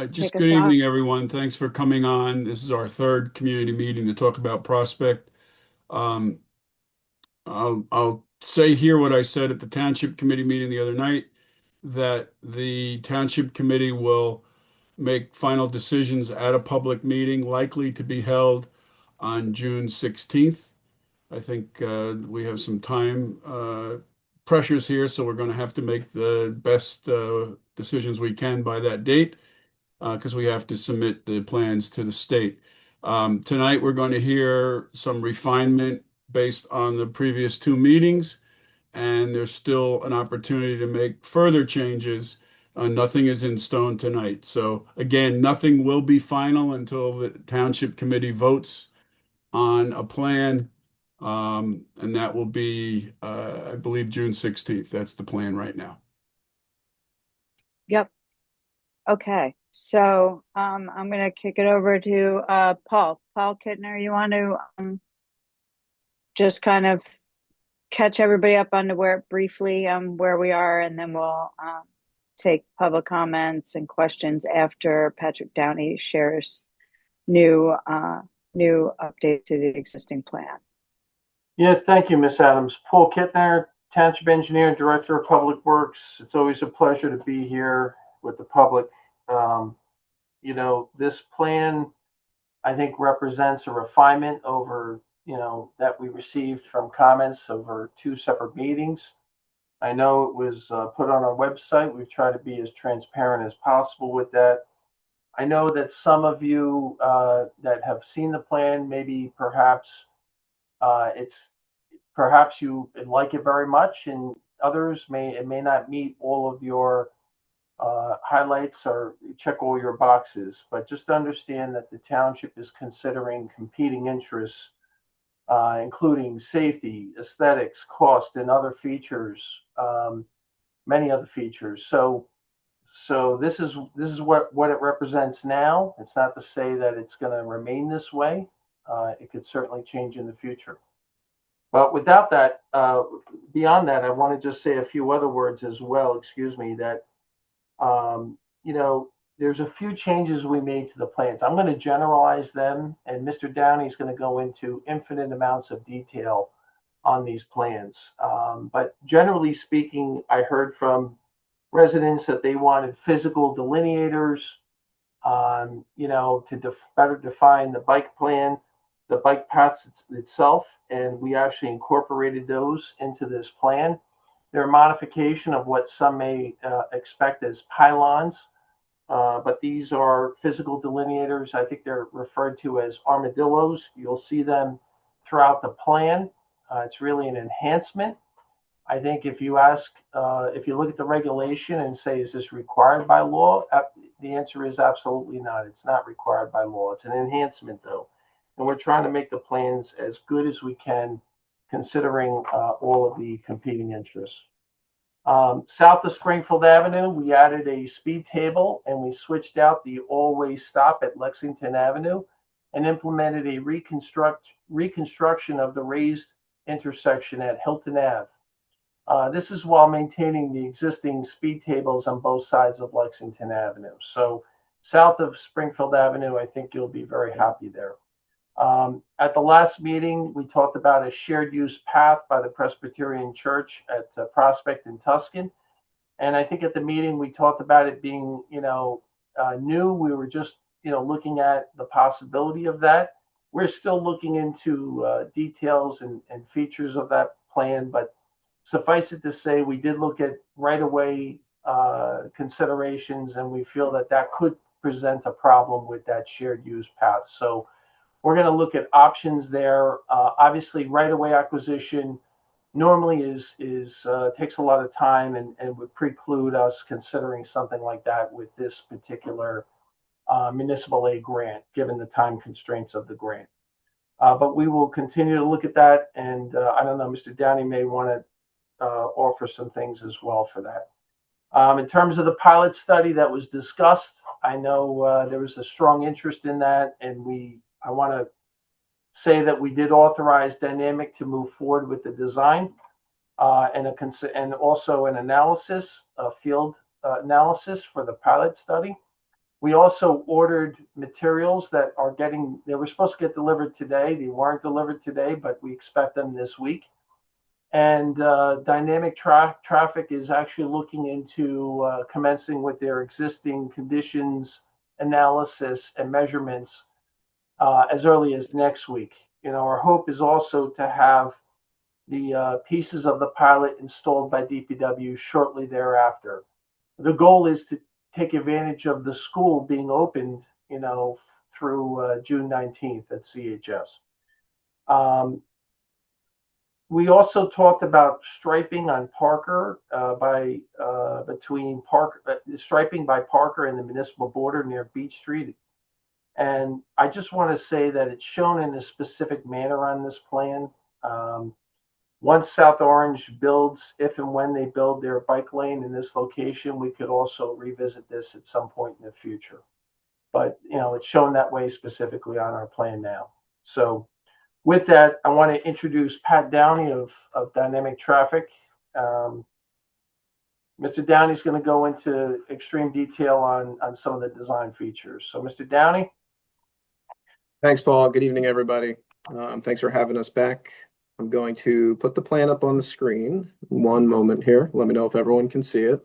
Just kick us good off. evening, everyone. Thanks for coming on. This is our third community meeting to talk about Prospect. Um, I'll say here what I said at the Township Committee meeting the other night, that the Township Committee will make final decisions at a public meeting likely to be held on June 16th. I think we have some time pressures here, so we're going to have to make the best decisions we can by that date, because we have to submit the plans to the state. Tonight, we're going to hear some refinement based on the previous two meetings, and there's still an opportunity to make further changes. Nothing is in stone tonight. So again, nothing will be final until the township committee votes on a plan. And that will be, I believe, June 16th. That's the plan right now. Yep. Okay. So I'm gonna kick it over to Paul. Paul Kittner, you want to just kind of catch everybody up on where briefly where we are, and then we'll take public comments and questions after Patrick Downey shares new new update to the existing plan. Yeah, thank you, Miss Adams. Paul Kittner, Township Engineer, Director of Public Works. It's always a pleasure to be here with the public. Um, this plan, I think, represents a refinement over, that we received from comments over two separate meetings. I know it was put on our website. We've tried to be as transparent as possible with that. I know that some of you that have seen the plan, maybe perhaps it's perhaps you like it very much, and others may not meet all of your highlights or check all your boxes. But just understand that the township is considering competing interests, including safety, aesthetics, cost, and other features, many other features. So this is what it represents now. It's not to say that it's going to remain this way. It could certainly change in the future. But without that, beyond that, I want to just say a few other words as well. Excuse me. That um, you know, there's a few changes we made to the plans. I'm going to generalize them, and Mr. Downey is going to go into infinite amounts of detail on these plans. But generally speaking, I heard from residents that they wanted physical delineators, to better define the bike plan, the bike paths itself, and we actually incorporated those into this plan. They're a modification of what some may expect as pylons, but these are physical delineators. I think they're referred to as armadillos. You'll see them throughout the plan. It's really an enhancement. I think if you look at the regulation and say, is this required by law? The answer is absolutely not. It's not required by law. It's an enhancement, though. And we're trying to make the plans as good as we can, considering all of the competing interests. South of Springfield Avenue, we added a speed table and we switched out the all-way stop at Lexington Avenue and implemented a reconstruction of the raised intersection at Hilton Ave. This is while maintaining the existing speed tables on both sides of Lexington Avenue. So south of Springfield Avenue, I think you'll be very happy there. At the last meeting, we talked about a shared use path by the Presbyterian Church at Prospect and Tuscan. And I think at the meeting, we talked about it being, new. We were just, looking at the possibility of that. We're still looking into details and features of that plan, but suffice it to say, we did look at right away considerations, and we feel that that could present a problem with that shared use path. So we're going to look at options there. Obviously, right away acquisition normally is takes a lot of time and would preclude us considering something like that with this particular municipal aid grant, given the time constraints of the grant. But we will continue to look at that, and I don't know, Mr. Downey may want to offer some things as well for that. In terms of the pilot study that was discussed, I know there was a strong interest in that, and I want to say that we did authorize Dynamic to move forward with the design and also an analysis, a field analysis for the pilot study. We also ordered materials that they were supposed to get delivered today. They weren't delivered today, but we expect them this week. And Dynamic Traffic is actually looking into commencing with their existing conditions analysis and measurements as early as next week. Our hope is also to have the pieces of the pilot installed by DPW shortly thereafter. The goal is to take advantage of the school being opened, through June 19th at CHS. We also talked about striping on Parker striping by Parker and the municipal border near Beach Street. And I just want to say that it's shown in a specific manner on this plan. Once South Orange builds, if and when they build their bike lane in this location, we could also revisit this at some point in the future. But, it's shown that way specifically on our plan now. So with that, I want to introduce Pat Downey of Dynamic Traffic. Mr. Downey is going to go into extreme detail on some of the design features. So, Mr. Downey. Thanks, Paul. Good evening, everybody. Thanks for having us back. I'm going to put the plan up on the screen. One moment here. Let me know if everyone can see it.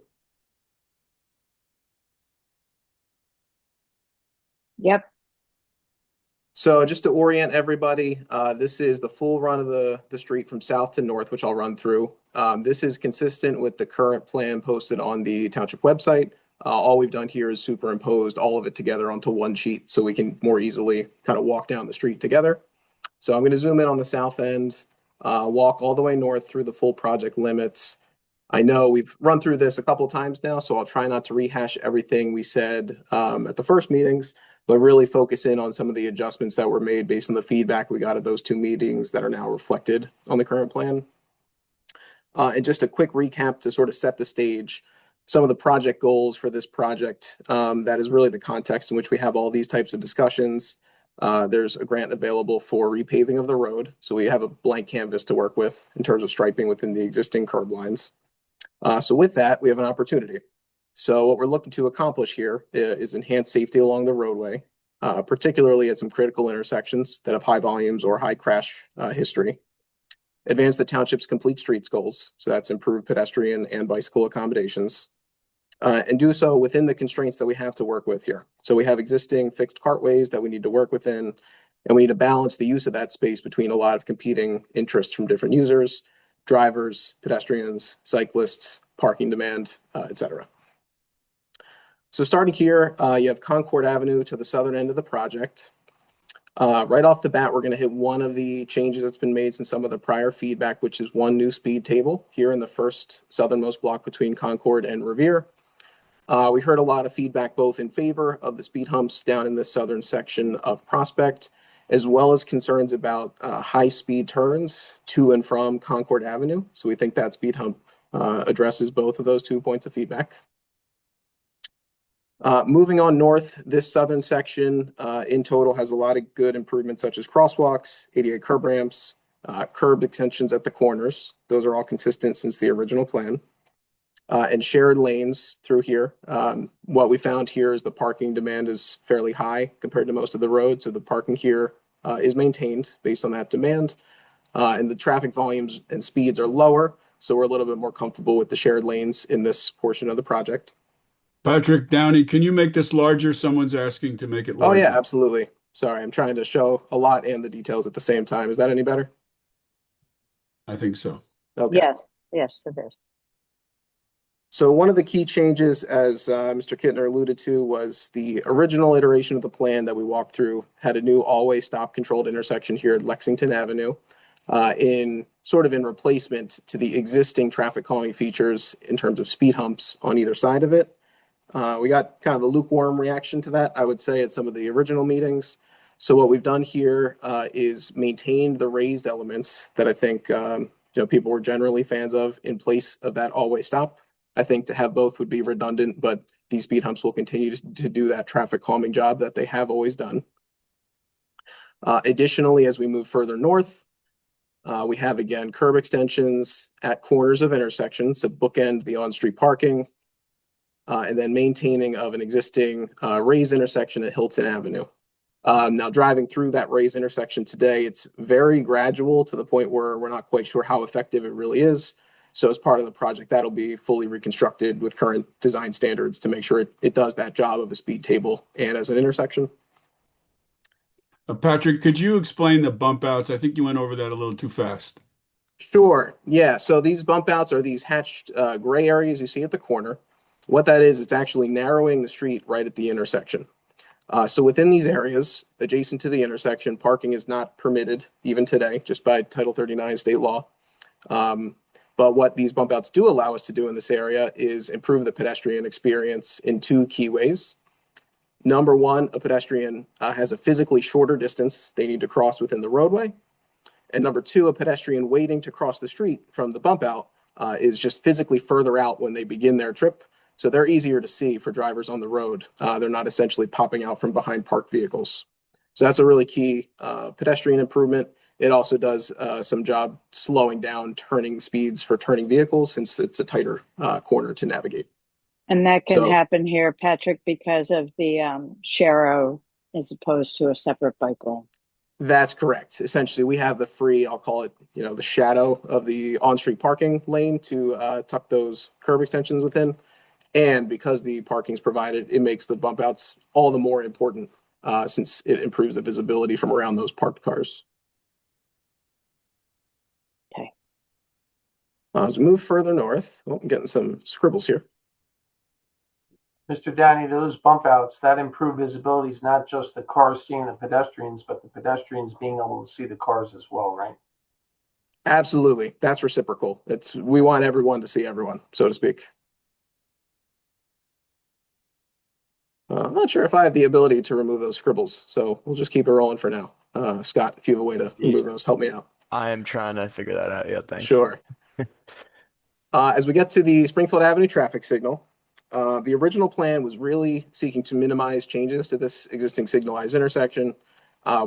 Yep. So just to orient everybody, this is the full run of the street from south to north, which I'll run through. This is consistent with the current plan posted on the township website. All we've done here is superimposed all of it together onto one sheet so we can more easily kind of walk down the street together. So I'm going to zoom in on the south end, walk all the way north through the full project limits. I know we've run through this a couple of times now, so I'll try not to rehash everything we said at the first meetings, but really focus in on some of the adjustments that were made based on the feedback we got at those two meetings that are now reflected on the current plan. And just a quick recap to sort of set the stage. Some of the project goals for this project, that is really the context in which we have all these types of discussions. There's a grant available for repaving of the road. So we have a blank canvas to work with in terms of striping within the existing curb lines. So with that, we have an opportunity. So what we're looking to accomplish here is enhance safety along the roadway, particularly at some critical intersections that have high volumes or high crash history. Advance the township's complete streets goals. So that's improved pedestrian and bicycle accommodations. And do so within the constraints that we have to work with here. So we have existing fixed cartways that we need to work within, and we need to balance the use of that space between a lot of competing interests from different users, drivers, pedestrians, cyclists, parking demand, etc. So starting here, you have Concord Avenue to the southern end of the project. Right off the bat, we're going to hit one of the changes that's been made since some of the prior feedback, which is one new speed table here in the first southernmost block between Concord and Revere. We heard a lot of feedback both in favor of the speed humps down in the southern section of Prospect, as well as concerns about high-speed turns to and from Concord Avenue. So we think that speed hump addresses both of those 2 points of feedback. Moving on north, this southern section in total has a lot of good improvements such as crosswalks, ADA curb ramps, curb extensions at the corners. Those are all consistent since the original plan. And shared lanes through here. What we found here is the parking demand is fairly high compared to most of the roads. So the parking here is maintained based on that demand. And the traffic volumes and speeds are lower. So we're a little bit more comfortable with the shared lanes in this portion of the project. Patrick Downey, can you make this larger? Someone's asking to make it Oh larger. yeah, absolutely. Sorry, I'm trying to show a lot and the details at the same time. Is that any better? I think so. Okay. Yes, it is. So one of the key changes, as Mr. Kittner alluded to, was the original iteration of the plan that we walked through had a new always stop controlled intersection here at Lexington Avenue in replacement to the existing traffic calming features in terms of speed humps on either side of it. We got kind of a lukewarm reaction to that, I would say, at some of the original meetings. So what we've done here is maintained the raised elements that I think people were generally fans of in place of that always stop. I think to have both would be redundant, but these speed humps will continue to do that traffic calming job that they have always done. Additionally, as we move further north, we have, again, curb extensions at corners of intersections to bookend the on-street parking. and then maintaining of an existing raised intersection at Hilton Avenue. Now, driving through that raised intersection today, it's very gradual to the point where we're not quite sure how effective it really is. So as part of the project, that'll be fully reconstructed with current design standards to make sure it does that job of a speed table and as an intersection. Patrick, could you explain the bump outs? I think you went over that a little too fast. Sure. Yeah. So these bump outs are these hatched gray areas you see at the corner. What that is, it's actually narrowing the street right at the intersection. So within these areas, adjacent to the intersection, parking is not permitted even today, just by Title 39 state law. But what these bump outs do allow us to do in this area is improve the pedestrian experience in two key ways. Number one, a pedestrian has a physically shorter distance they need to cross within the roadway. And number two, a pedestrian waiting to cross the street from the bump out is just physically further out when they begin their trip. So they're easier to see for drivers on the road. They're not essentially popping out from behind parked vehicles. So that's a really key pedestrian improvement. It also does some job slowing down turning speeds for turning vehicles since it's a tighter corner to navigate. And that can So- happen here, Patrick, because of the Sharrow as opposed to a separate bike lane. That's correct. Essentially, we have the free, I'll call it, the shadow of the on-street parking lane to tuck those curb extensions within. And because the parking is provided, it makes the bump outs all the more important since it improves the visibility from around those parked cars. Okay. As we move further north, I'm getting some scribbles here. Mr. Downey, those bump outs, that improved visibility is not just the cars seeing the pedestrians, but the pedestrians being able to see the cars as well, right? Absolutely. That's reciprocal. We want everyone to see everyone, so to speak. I'm not sure if I have the ability to remove those scribbles, so we'll just keep it rolling for now. Scott, if you have a way to remove those, help me out. I am trying to figure that out. Yeah, thanks. Sure. As we get to the Springfield Avenue traffic signal, the original plan was really seeking to minimize changes to this existing signalized intersection.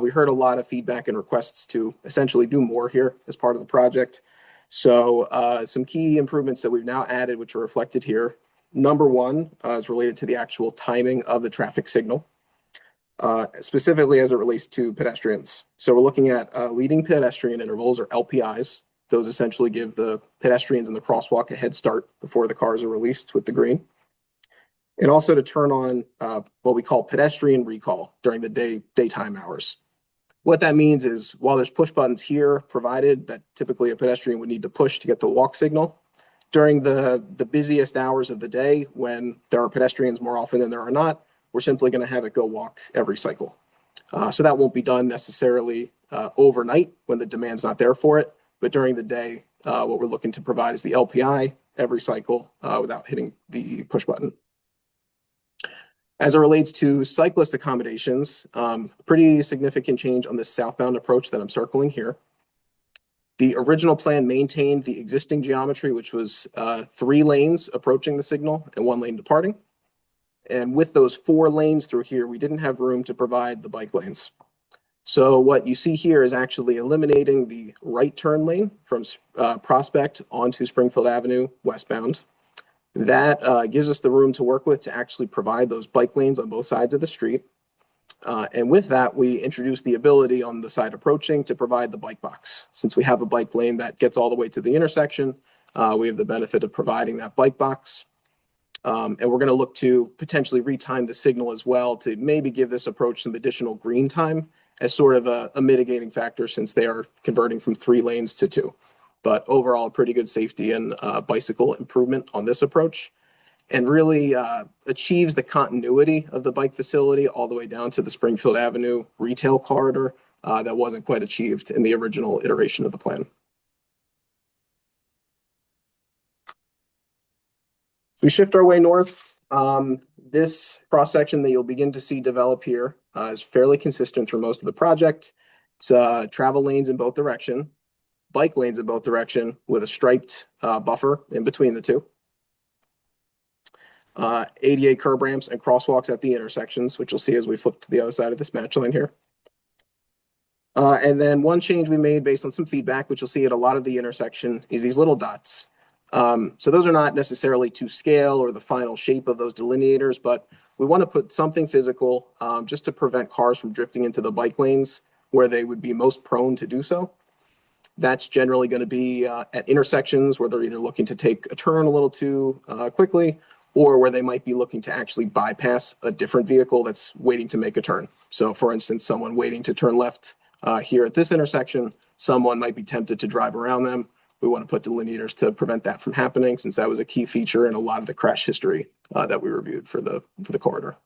We heard a lot of feedback and requests to essentially do more here as part of the project. So some key improvements that we've now added, which are reflected here. Number one is related to the actual timing of the traffic signal, specifically as it relates to pedestrians. So we're looking at leading pedestrian intervals, or LPIs. Those essentially give the pedestrians in the crosswalk a head start before the cars are released with the green. And also to turn on what we call pedestrian recall during the daytime hours. What that means is while there's push buttons here provided that typically a pedestrian would need to push to get the walk signal, during the busiest hours of the day when there are pedestrians more often than there are not, we're simply going to have it go walk every cycle. So that won't be done necessarily overnight when the demand's not there for it, but during the day, what we're looking to provide is the LPI every cycle without hitting the push button. As it relates to cyclist accommodations, pretty significant change on this southbound approach that I'm circling here. The original plan maintained the existing geometry, which was 3 lanes approaching the signal and 1 lane departing. And with those 4 lanes through here, we didn't have room to provide the bike lanes. So what you see here is actually eliminating the right turn lane from Prospect onto Springfield Avenue westbound. That gives us the room to work with to actually provide those bike lanes on both sides of the street. And with that, we introduced the ability on the side approaching to provide the bike box. Since we have a bike lane that gets all the way to the intersection, we have the benefit of providing that bike box. And we're going to look to potentially retime the signal as well to maybe give this approach some additional green time as sort of a mitigating factor since they are converting from 3 lanes to 2. But overall, pretty good safety and bicycle improvement on this approach. And really achieves the continuity of the bike facility all the way down to the Springfield Avenue retail corridor that wasn't quite achieved in the original iteration of the plan. We shift our way north. This cross section that you'll begin to see develop here is fairly consistent through most of the project. It's travel lanes in both direction, bike lanes in both direction with a striped buffer in between the two. ADA curb ramps and crosswalks at the intersections, which you'll see as we flip to the other side of this match line here. And then one change we made based on some feedback, which you'll see at a lot of the intersection, is these little dots. So those are not necessarily to scale or the final shape of those delineators, but we want to put something physical just to prevent cars from drifting into the bike lanes where they would be most prone to do so. That's generally going to be at intersections where they're either looking to take a turn a little too quickly, or where they might be looking to actually bypass a different vehicle that's waiting to make a turn. So for instance, someone waiting to turn left here at this intersection, someone might be tempted to drive around them. We want to put delineators to prevent that from happening, since that was a key feature in a lot of the crash history that we reviewed for the corridor.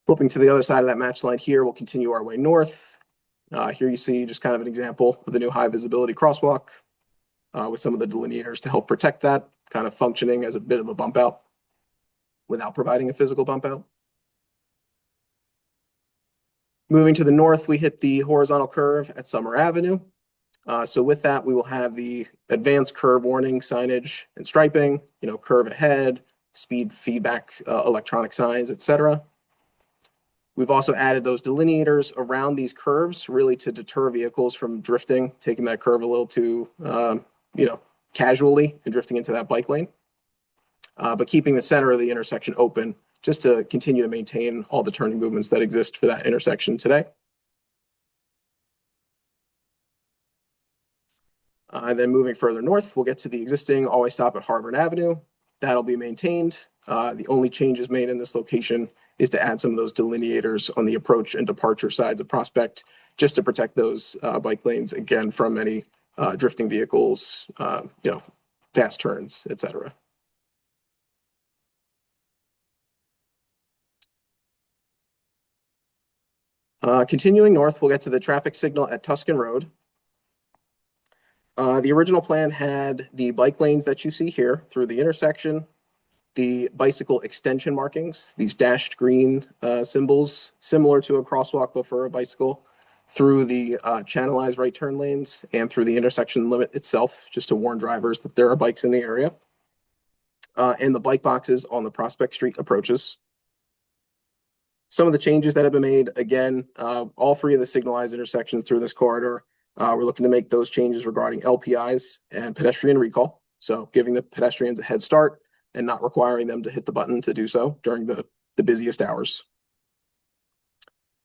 Flipping to the other side of that match line here, we'll continue our way north. Here you see just kind of an example of the new high visibility crosswalk with some of the delineators to help protect that, kind of functioning as a bit of a bump out without providing a physical bump out. Moving to the north, we hit the horizontal curve at Summer Avenue. So with that, we will have the advanced curve warning signage and striping, curve ahead, speed feedback, electronic signs, etc. We've also added those delineators around these curves, really to deter vehicles from drifting, taking that curve a little too, casually and drifting into that bike lane. But keeping the center of the intersection open just to continue to maintain all the turning movements that exist for that intersection today. Then moving further north, we'll get to the existing always stop at Harvard Avenue. That'll be maintained. The only changes made in this location is to add some of those delineators on the approach and departure sides of Prospect, just to protect those bike lanes, again, from any drifting vehicles, fast turns, etc. Continuing north, we'll get to the traffic signal at Tuscan Road. The original plan had the bike lanes that you see here through the intersection, the bicycle extension markings, these dashed green symbols, similar to a crosswalk but for a bicycle, through the channelized right turn lanes and through the intersection limit itself, just to warn drivers that there are bikes in the area, and the bike boxes on the Prospect Street approaches. Some of the changes that have been made, again, all three of the signalized intersections through this corridor, we're looking to make those changes regarding LPIs and pedestrian recall. So giving the pedestrians a head start and not requiring them to hit the button to do so during the busiest hours.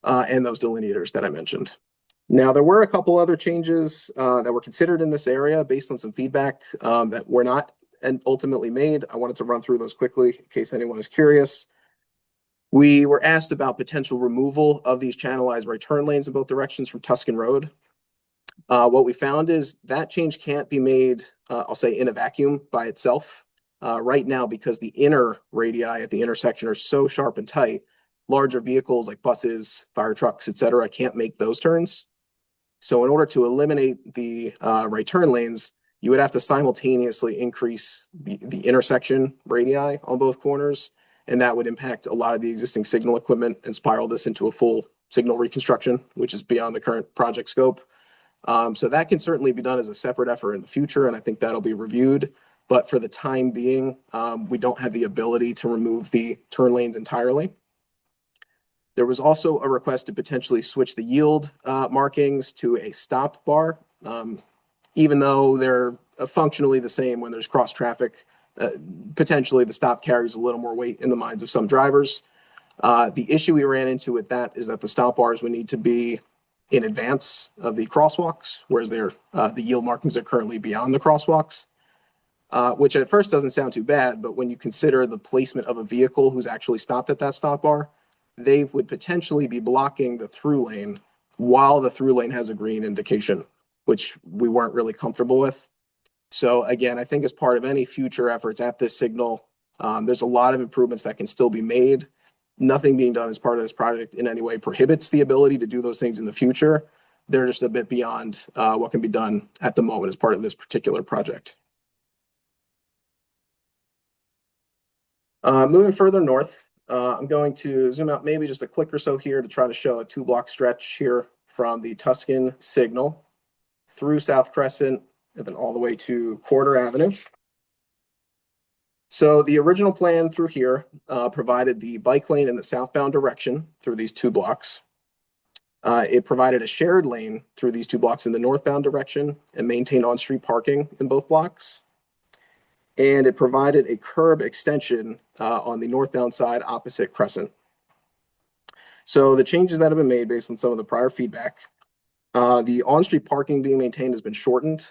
And those delineators that I mentioned. Now, there were a couple other changes that were considered in this area based on some feedback that were not ultimately made. I wanted to run through those quickly in case anyone is curious. We were asked about potential removal of these channelized right turn lanes in both directions from Tuscan Road. What we found is that change can't be made, I'll say, in a vacuum by itself. Right now, because the inner radii at the intersection are so sharp and tight, larger vehicles like buses, fire trucks, etc., can't make those turns. So in order to eliminate the right turn lanes, you would have to simultaneously increase the intersection radii on both corners, and that would impact a lot of the existing signal equipment and spiral this into a full signal reconstruction, which is beyond the current project scope. So that can certainly be done as a separate effort in the future, and I think that'll be reviewed. But for the time being, we don't have the ability to remove the turn lanes entirely. There was also a request to potentially switch the yield markings to a stop bar, even though they're functionally the same when there's cross traffic. Potentially the stop carries a little more weight in the minds of some drivers. The issue we ran into with that is that the stop bars would need to be in advance of the crosswalks, whereas the yield markings are currently beyond the crosswalks, which at first doesn't sound too bad, but when you consider the placement of a vehicle who's actually stopped at that stop bar, they would potentially be blocking the through lane while the through lane has a green indication, which we weren't really comfortable with. So again, I think as part of any future efforts at this signal, there's a lot of improvements that can still be made. Nothing being done as part of this project in any way prohibits the ability to do those things in the future. They're just a bit beyond what can be done at the moment as part of this particular project. Moving further north, I'm going to zoom out maybe just a click or so here to try to show a 2-block stretch here from the Tuscan signal through South Crescent and then all the way to Corridor Avenue. So the original plan through here provided the bike lane in the southbound direction through these 2 blocks. It provided a shared lane through these two blocks in the northbound direction and maintained on-street parking in both blocks. And it provided a curb extension on the northbound side opposite Crescent. So the changes that have been made based on some of the prior feedback, the on-street parking being maintained has been shortened.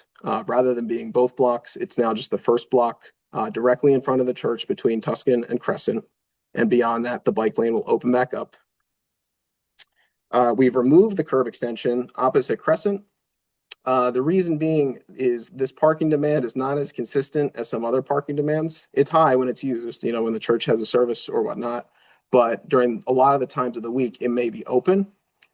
Rather than being both blocks, it's now just the first block directly in front of the church between Tuscan and Crescent. And beyond that, the bike lane will open back up. We've removed the curb extension opposite Crescent. The reason being is this parking demand is not as consistent as some other parking demands. It's high when it's used, when the church has a service or whatnot. But during a lot of the times of the week, it may be open.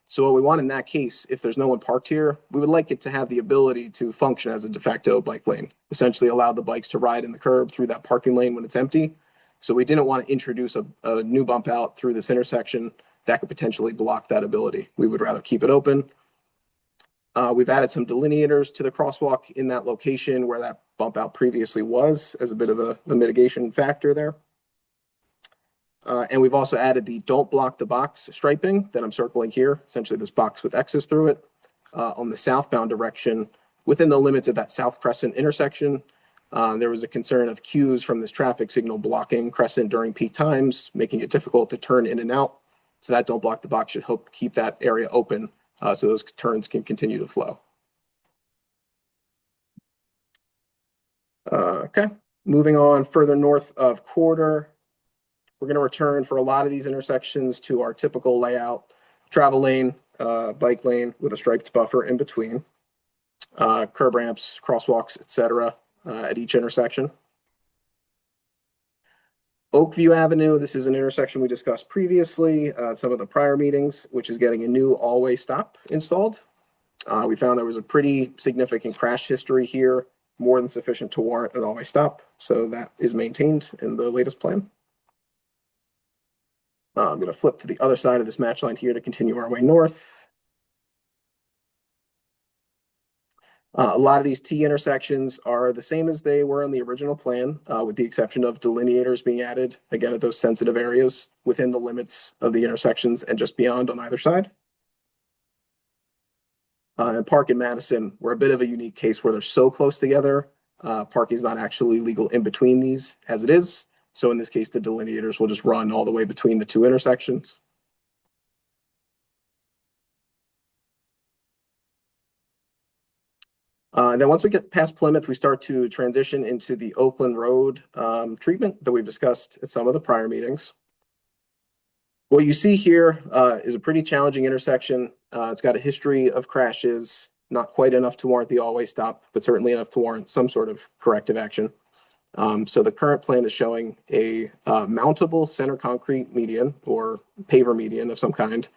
So what we want in that case, if there's no one parked here, we would like it to have the ability to function as a de facto bike lane, essentially allow the bikes to ride in the curb through that parking lane when it's empty. So we didn't want to introduce a new bump out through this intersection that could potentially block that ability. We would rather keep it open. We've added some delineators to the crosswalk in that location where that bump out previously was as a bit of a mitigation factor there. And we've also added the don't block the box striping that I'm circling here, essentially this box with X's through it, on the southbound direction within the limits of that South Crescent intersection. There was a concern of queues from this traffic signal blocking Crescent during peak times, making it difficult to turn in and out. So that don't block the box should help keep that area open so those turns can continue to flow. Okay, moving on further north of Corridor. We're going to return for a lot of these intersections to our typical layout, travel lane, bike lane with a striped buffer in between, curb ramps, crosswalks, etc. At each intersection. Oakview Avenue, this is an intersection we discussed previously, some of the prior meetings, which is getting a new all-way stop installed. We found there was a pretty significant crash history here, more than sufficient to warrant an all-way stop. So that is maintained in the latest plan. I'm going to flip to the other side of this match line here to continue our way north. A lot of these T intersections are the same as they were in the original plan, with the exception of delineators being added, again, at those sensitive areas within the limits of the intersections and just beyond on either side. And Park and Madison were a bit of a unique case where they're so close together. Parking is not actually legal in between these as it is. So in this case, the delineators will just run all the way between the two intersections. Then once we get past Plymouth, we start to transition into the Oakland Road treatment that we've discussed at some of the prior meetings. What you see here is a pretty challenging intersection. It's got a history of crashes, not quite enough to warrant the all-way stop, but certainly enough to warrant some sort of corrective action. So the current plan is showing a mountable center concrete median or paver median of some kind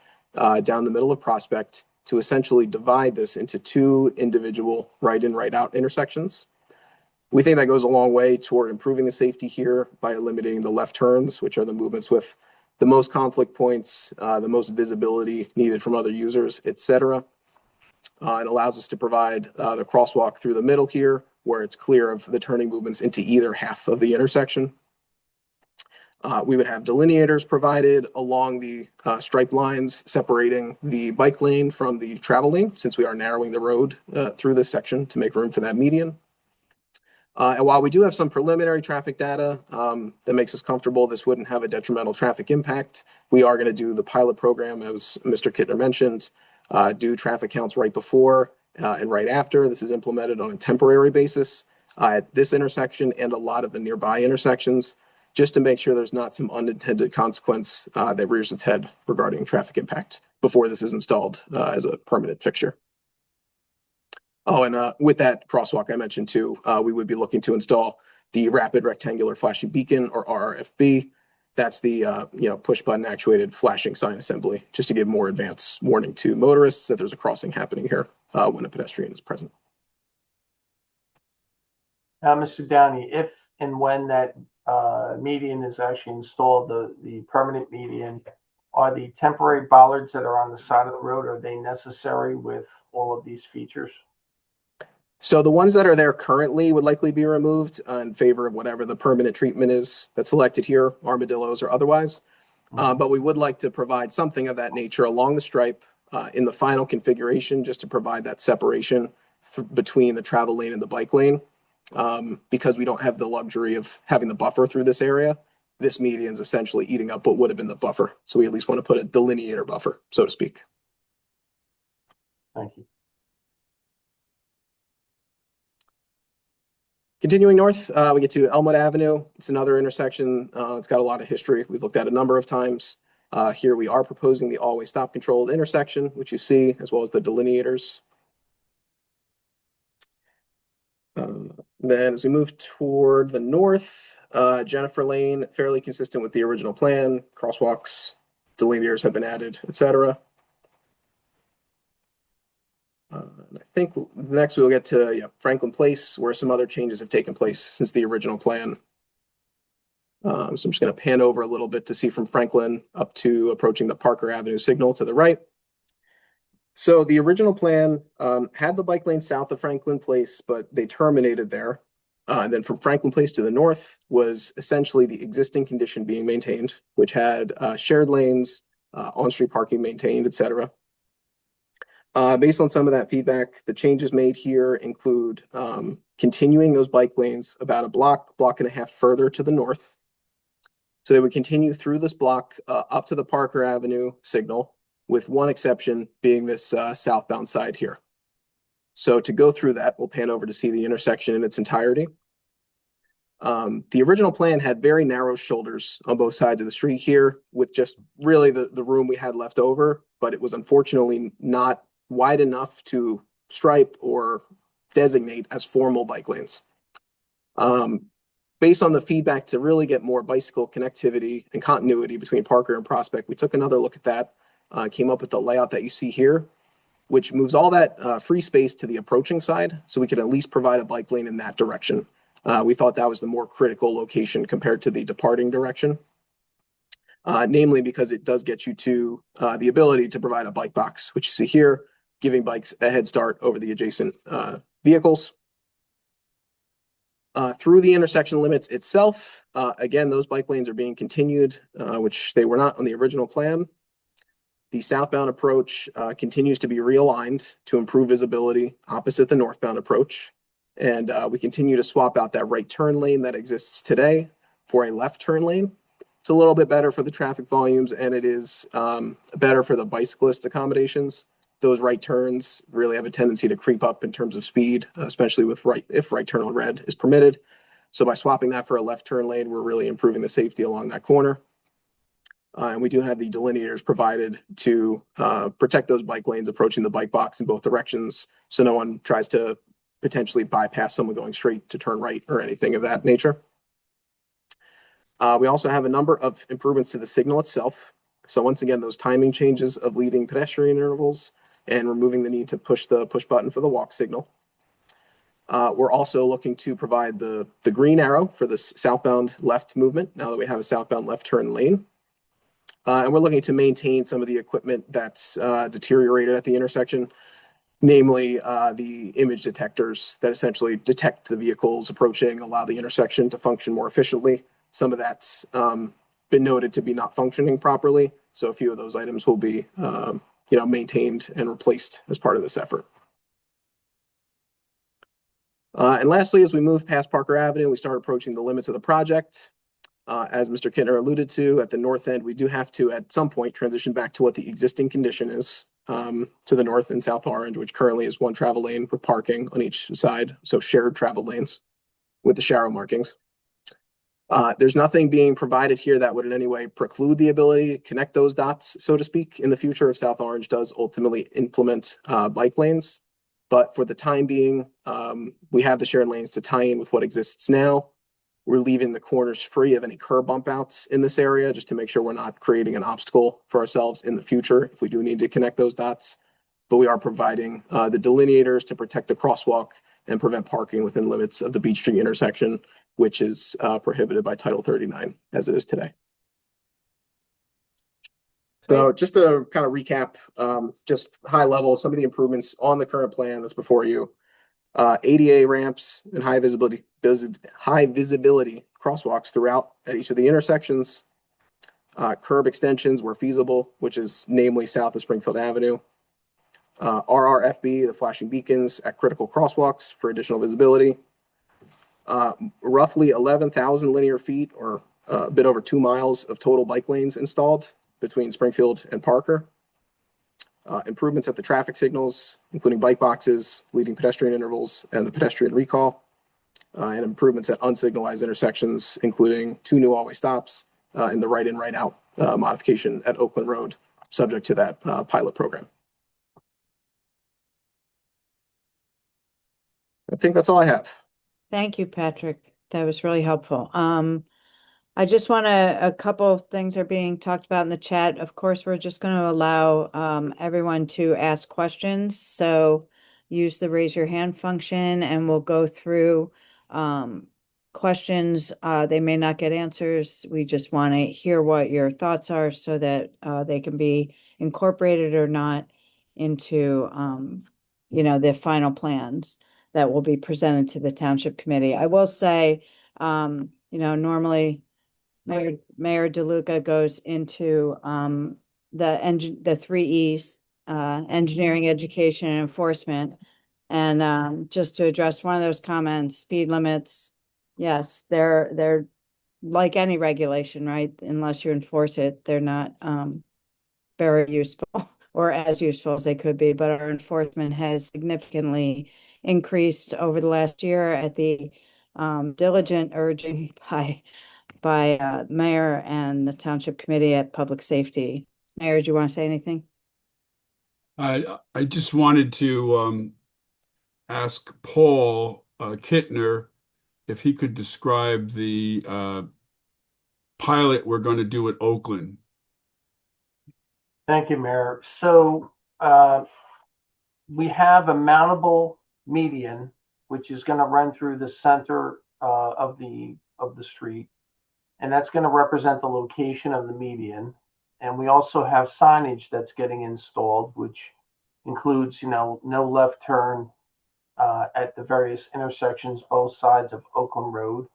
down the middle of Prospect to essentially divide this into two individual right-in, right-out intersections. We think that goes a long way toward improving the safety here by eliminating the left turns, which are the movements with the most conflict points, the most visibility needed from other users, etc. It allows us to provide the crosswalk through the middle here, where it's clear of the turning movements into either half of the intersection. We would have delineators provided along the stripe lines separating the bike lane from the travel lane, since we are narrowing the road through this section to make room for that median. And while we do have some preliminary traffic data that makes us comfortable this wouldn't have a detrimental traffic impact, we are going to do the pilot program, as Mr. Kittner mentioned, do traffic counts right before and right after. This is implemented on a temporary basis at this intersection and a lot of the nearby intersections, just to make sure there's not some unintended consequence that rears its head regarding traffic impact before this is installed as a permanent fixture. Oh, and with that crosswalk I mentioned too, we would be looking to install the rapid rectangular flashing beacon, or RRFB. That's the push button actuated flashing sign assembly, just to give more advance warning to motorists that there's a crossing happening here when a pedestrian is present. Now, Mr. Downey, if and when that median is actually installed, the permanent median, are the temporary bollards that are on the side of the road, are they necessary with all of these features? So the ones that are there currently would likely be removed in favor of whatever the permanent treatment is that's selected here, armadillos or otherwise. But we would like to provide something of that nature along the stripe in the final configuration, just to provide that separation between the travel lane and the bike lane. Because we don't have the luxury of having the buffer through this area, this median is essentially eating up what would have been the buffer. So we at least want to put a delineator buffer, so to speak. Thank you. Continuing north, we get to Elmwood Avenue. It's another intersection. It's got a lot of history. We've looked at a number of times. Here we are proposing the always stop controlled intersection, which you see, as well as the delineators. Then as we move toward the north, Jennifer Lane, fairly consistent with the original plan. Crosswalks, delineators have been added, etc. And I think next we'll get to Franklin Place, where some other changes have taken place since the original plan. So I'm just going to pan over a little bit to see from Franklin up to approaching the Parker Avenue signal to the right. So the original plan had the bike lane south of Franklin Place, but they terminated there. And then from Franklin Place to the north was essentially the existing condition being maintained, which had shared lanes, on-street parking maintained, etc. Based on some of that feedback, the changes made here include continuing those bike lanes about a block and a half further to the north. So they would continue through this block up to the Parker Avenue signal, with one exception being this southbound side here. So to go through that, we'll pan over to see the intersection in its entirety. The original plan had very narrow shoulders on both sides of the street here, with just really the room we had left over, but it was unfortunately not wide enough to stripe or designate as formal bike lanes. Based on the feedback to really get more bicycle connectivity and continuity between Parker and Prospect, we took another look at that, came up with the layout that you see here, which moves all that free space to the approaching side, so we could at least provide a bike lane in that direction. We thought that was the more critical location compared to the departing direction, namely because it does get you to the ability to provide a bike box, which you see here, giving bikes a head start over the adjacent vehicles. Through the intersection limits itself, again, those bike lanes are being continued, which they were not on the original plan. The southbound approach continues to be realigned to improve visibility opposite the northbound approach. And we continue to swap out that right turn lane that exists today for a left turn lane. It's a little bit better for the traffic volumes, and it is better for the bicyclist accommodations. Those right turns really have a tendency to creep up in terms of speed, especially with if right turn on red is permitted. So by swapping that for a left turn lane, we're really improving the safety along that corner. And we do have the delineators provided to protect those bike lanes approaching the bike box in both directions, so no one tries to potentially bypass someone going straight to turn right or anything of that nature. We also have a number of improvements to the signal itself. So once again, those timing changes of leading pedestrian intervals and removing the need to push the push button for the walk signal. We're also looking to provide the green arrow for the southbound left movement now that we have a southbound left turn lane. And we're looking to maintain some of the equipment that's deteriorated at the intersection, namely the image detectors that essentially detect the vehicles approaching, allow the intersection to function more efficiently. Some of that's been noted to be not functioning properly. So a few of those items will be maintained and replaced as part of this effort. And lastly, as we move past Parker Avenue, we start approaching the limits of the project. As Mr. Kittner alluded to, at the north end, we do have to, at some point, transition back to what the existing condition is to the north and South Orange, which currently is one travel lane with parking on each side, so shared travel lanes with the Sharrow markings. There's nothing being provided here that would in any way preclude the ability to connect those dots, so to speak, in the future if South Orange does ultimately implement bike lanes. But for the time being, we have the shared lanes to tie in with what exists now. We're leaving the corners free of any curb bump outs in this area just to make sure we're not creating an obstacle for ourselves in the future if we do need to connect those dots. But we are providing the delineators to protect the crosswalk and prevent parking within limits of the Beach Street intersection, which is prohibited by Title 39 as it is today. So just to kind of recap, just high level, some of the improvements on the current plan that's before you. ADA ramps and high visibility crosswalks throughout at each of the intersections. Curb extensions where feasible, which is namely south of Springfield Avenue. RRFB, the flashing beacons at critical crosswalks for additional visibility. Roughly 11,000 linear feet, or a bit over 2 miles of total bike lanes installed between Springfield and Parker. Improvements at the traffic signals, including bike boxes, leading pedestrian intervals, and the pedestrian recall. And improvements at unsignalized intersections, including 2 new always stops and the right in, right out modification at Oakland Road, subject to that pilot program. I think that's all I have. Thank you, Patrick. That was really helpful. I just want a couple of things are being talked about in the chat. Of course, we're just going to allow everyone to ask questions. So use the raise your hand function and we'll go through questions. They may not get answers. We just want to hear what your thoughts are so that they can be incorporated or not into, the final plans that will be presented to the Township Committee. I will say, normally Mayor DeLuca goes into the 3 E's, engineering, education, and enforcement. And just to address one of those comments, speed limits, yes, they're like any regulation, right? Unless you enforce it, they're not very useful or as useful as they could be. But our enforcement has significantly increased over the last year at the diligent urging by Mayor and the Township Committee at Public Safety. Mayor, do you want to say anything? I just wanted to ask Paul Kittner if he could describe the pilot we're going to do at Oakland. Thank you, Mayor. So we have a mountable median, which is going to run through the center of the street, and that's going to represent the location of the median. And we also have signage that's getting installed, which includes, no left turn at the various intersections, both sides of Oakland Road.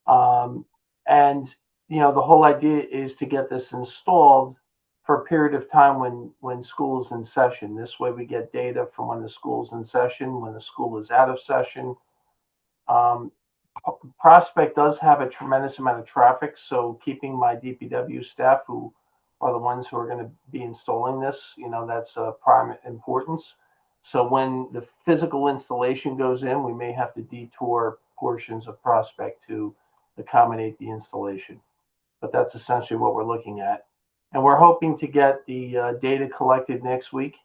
And the whole idea is to get this installed for a period of time when school is in session. This way we get data from when the school is in session, when the school is out of session. Prospect does have a tremendous amount of traffic, so keeping my DPW staff, who are the ones who are going to be installing this, that's of prime importance. So when the physical installation goes in, we may have to detour portions of Prospect to accommodate the installation. But that's essentially what we're looking at. And we're hoping to get the data collected next week,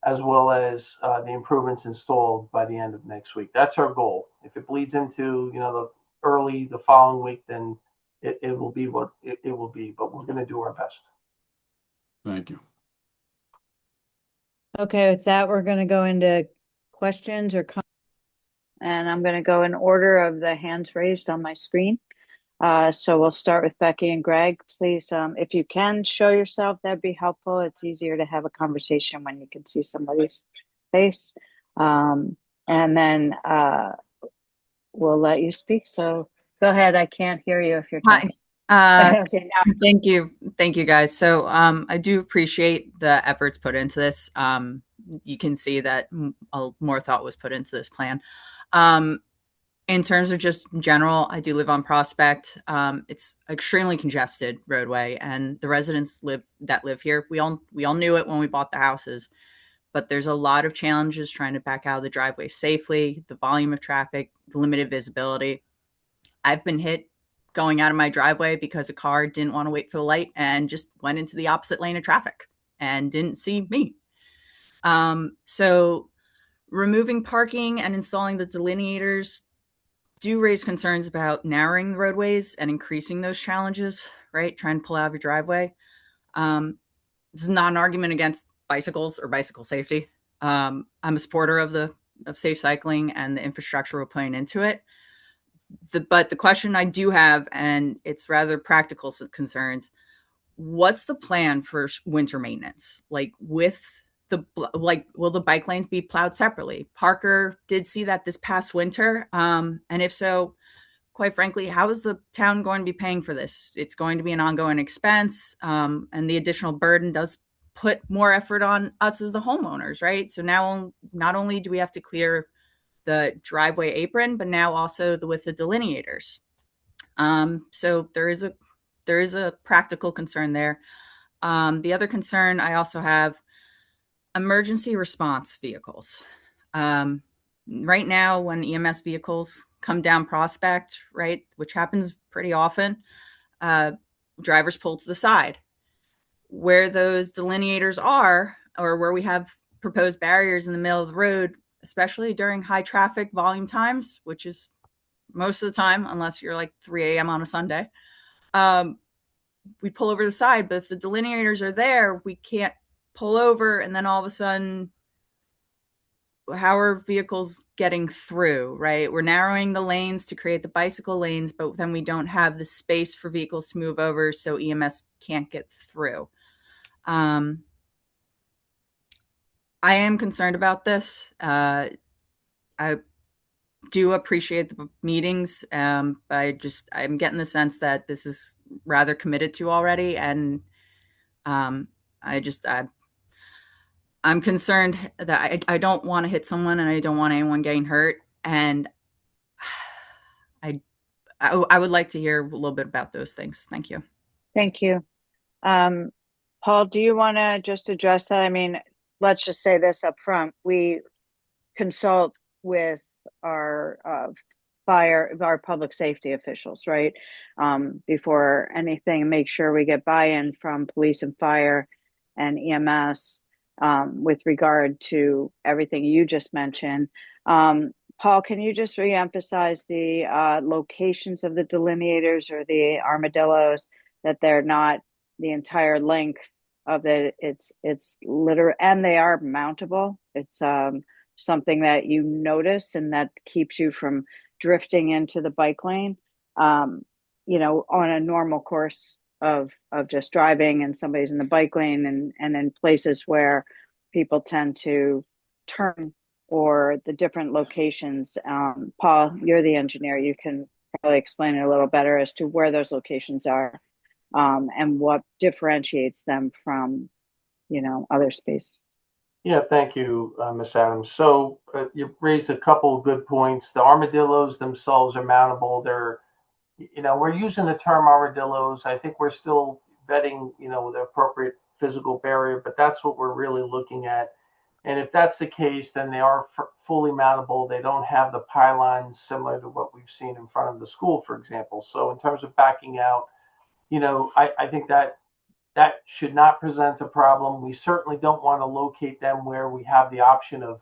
as well as the improvements installed by the end of next week. That's our goal. If it bleeds into, the following week, then it will be what it will be, but we're going to do our best. Thank you. Okay, with that, we're going to go into questions or comments. And I'm going to go in order of the hands raised on my screen. So we'll start with Becky and Greg. Please, if you can show yourself, that'd be helpful. It's easier to have a conversation when you can see somebody's face. And then we'll let you speak. So go ahead. I can't hear you if you're talking. Okay, thank you. Thank you, guys. So I do appreciate the efforts put into this. You can see that more thought was put into this plan. In terms of just general, I do live on Prospect. It's extremely congested roadway, and the residents that live here, we all knew it when we bought the houses, but there's a lot of challenges trying to back out of the driveway safely, the volume of traffic, the limited visibility. I've been hit going out of my driveway because a car didn't want to wait for the light and just went into the opposite lane of traffic and didn't see me. So removing parking and installing the delineators do raise concerns about narrowing the roadways and increasing those challenges, right? Trying to pull out of your driveway. This is not an argument against bicycles or bicycle safety. I'm a supporter of safe cycling and the infrastructure we're putting into it. But the question I do have, and it's rather practical concerns, what's the plan for winter maintenance? Like will the bike lanes be plowed separately? Parker did see that this past winter. And if so, quite frankly, how is the town going to be paying for this? It's going to be an ongoing expense. And the additional burden does put more effort on us as the homeowners, right? So now not only do we have to clear the driveway apron, but now also with the delineators. So there is a practical concern there. The other concern I also have, emergency response vehicles. Right now, when EMS vehicles come down Prospect, right, which happens pretty often, drivers pull to the side. Where those delineators are, or where we have proposed barriers in the middle of the road, especially during high traffic volume times, which is most of the time, unless you're like 3 a.m. on a Sunday, we pull over to the side. But if the delineators are there, we can't pull over, and then all of a sudden, how are vehicles getting through, right? We're narrowing the lanes to create the bicycle lanes, but then we don't have the space for vehicles to move over, so EMS can't get through. I am concerned about this. I do appreciate the meetings. I'm getting the sense that this is rather committed to already. And I'm concerned that I don't want to hit someone, and I don't want anyone getting hurt. And I would like to hear a little bit about those things. Thank you. Thank you. Paul, do you want to just address that? I mean, let's just say this up front. We consult with our public safety officials, right? Before anything, make sure we get buy-in from police and fire and EMS with regard to everything you just mentioned. Paul, can you just reemphasize the locations of the delineators or the armadillos, that they're not the entire length of it? It's literal, and they are mountable. It's something that you notice and that keeps you from drifting into the bike lane, on a normal course of just driving, and somebody's in the bike lane, and in places where people tend to turn, or the different locations. Paul, you're the engineer. You can probably explain it a little better as to where those locations are, and what differentiates them from, other spaces. Yeah, thank you, Ms. Adams. So you raised a couple of good points. The armadillos themselves are mountable. We're using the term armadillos. I think we're still vetting, the appropriate physical barrier, but that's what we're really looking at. And if that's the case, then they are fully mountable. They don't have the pylons similar to what we've seen in front of the school, for example. So in terms of backing out, I think that should not present a problem. We certainly don't want to locate them where we have the option of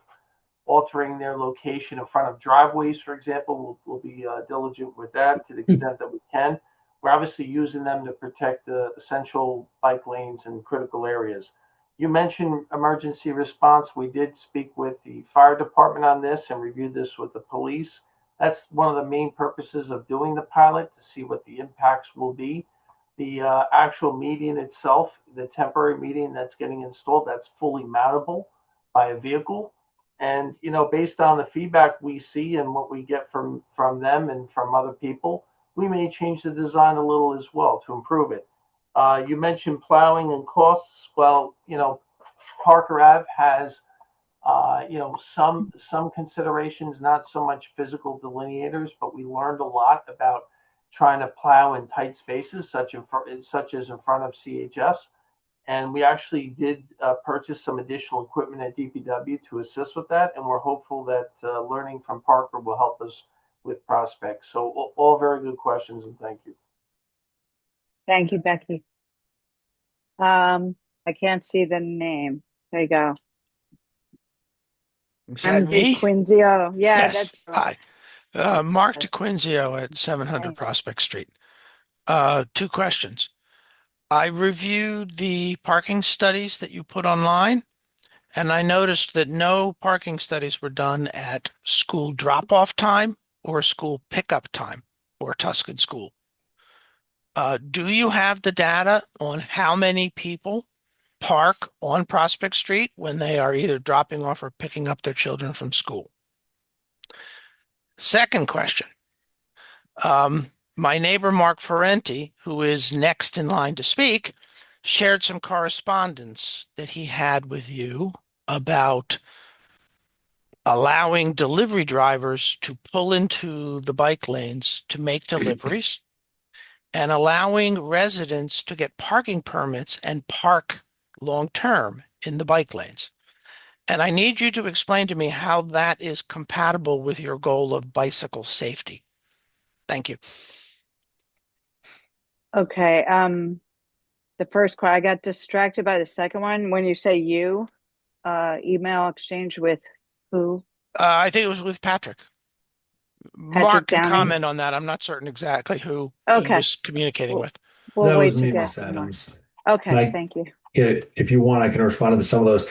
altering their location in front of driveways, for example. We'll be diligent with that to the extent that we can. We're obviously using them to protect the essential bike lanes in critical areas. You mentioned emergency response. We did speak with the fire department on this and reviewed this with the police. That's one of the main purposes of doing the pilot, to see what the impacts will be. The actual median itself, the temporary median that's getting installed, that's fully mountable by a vehicle. And, based on the feedback we see and what we get from them and from other people, we may change the design a little as well to improve it. You mentioned plowing and costs. Well, Parker Ave has, some considerations, not so much physical delineators, but we learned a lot about trying to plow in tight spaces, such as in front of CHS. And we actually did purchase some additional equipment at DPW to assist with that. And we're hopeful that learning from Parker will help us with Prospect. So all very good questions, and thank you. Thank you, Becky. I can't see the name. There you go. Is that me? DeQuinzio. Yeah, Yes. that's Hi. Mark Yes. DeQuinzio at 700 Thank you. Prospect Street. 2 questions. I reviewed the parking studies that you put online, and I noticed that no parking studies were done at school drop-off time or school pickup time for Tuscan School. Do you have the data on how many people park on Prospect Street when they are either dropping off or picking up their children from school? Second question. My neighbor, Mark Ferrenti, who is next in line to speak, shared some correspondence that he had with you about allowing delivery drivers to pull into the bike lanes to make deliveries and allowing residents to get parking permits and park long term in the bike lanes. And I need you to explain to me how that is compatible with your goal of bicycle safety. Thank you. Okay, the first I got distracted by the second one. When you say you, email exchange with who? I think it was with Patrick. Patrick Mark can Downing? comment on that. I'm not certain exactly who he Okay, was communicating with. we'll That wait was to me, get Miss to Mark. Adams. Okay, And I, thank you. if you want, I can respond to some of those.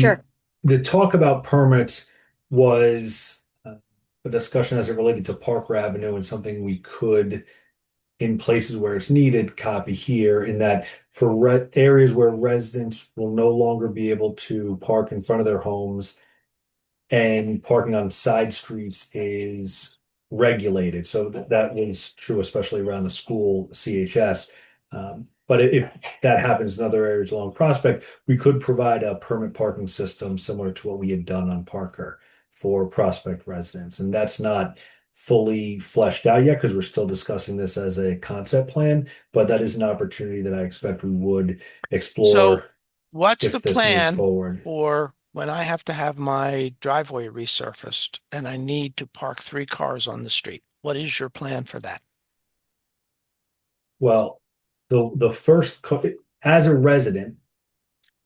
Sure. The talk about permits was a discussion as it related to Parker Avenue and something we could, in places where it's needed, copy here. In that for areas where residents will no longer be able to park in front of their homes and parking on side streets is regulated. So that was true, especially around the school CHS. But if that happens in other areas along Prospect, we could provide a permit parking system similar to what we had done on Parker for Prospect residents. And that's not fully fleshed out yet because we're still discussing this as a concept plan, but that is an opportunity that I expect we would explore. So what's if the this moves plan forward. for when I have to have my driveway resurfaced and I need to park 3 cars on the street? What is your plan for that? Well, the first, as a resident,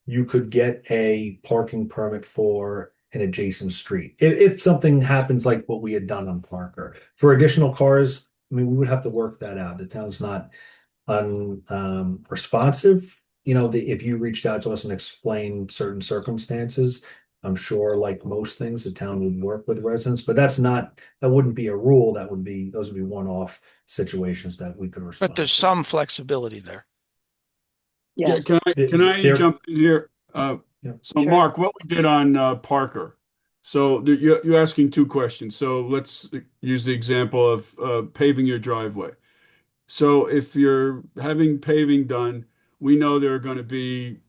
you could get a parking permit for an adjacent street. If something happens like what we had done on Parker. For additional cars, I mean, we would have to work that out. The town's not responsive. If you reached out to us and explained certain circumstances, I'm sure, like most things, the town would work with residents, but that wouldn't be a rule. Those would be one-off situations that we could respond But there's to. some flexibility there. Yeah. Yeah, can I There- jump in here? Yeah. So Sure. Mark, what we did on Parker. So you're asking 2 questions. So let's use the example of paving your driveway. So if you're having paving done, we know there are going to be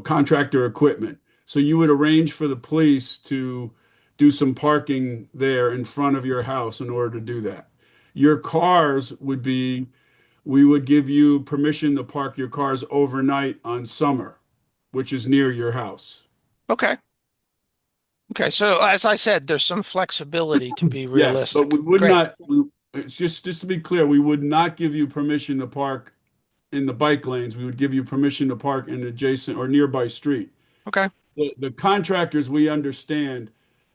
contractor equipment. So you would arrange for the police to do some parking there in front of your house in order to do that. Your cars we would give you permission to park your cars overnight on Summer, which is near your house. Okay. Okay. So as I said, there's some flexibility to be Yes, realistic. but we would Great. not, it's just to be clear, we would not give you permission to park in the bike lanes. We would give you permission to park in adjacent or nearby street. Okay. The contractors, we understand,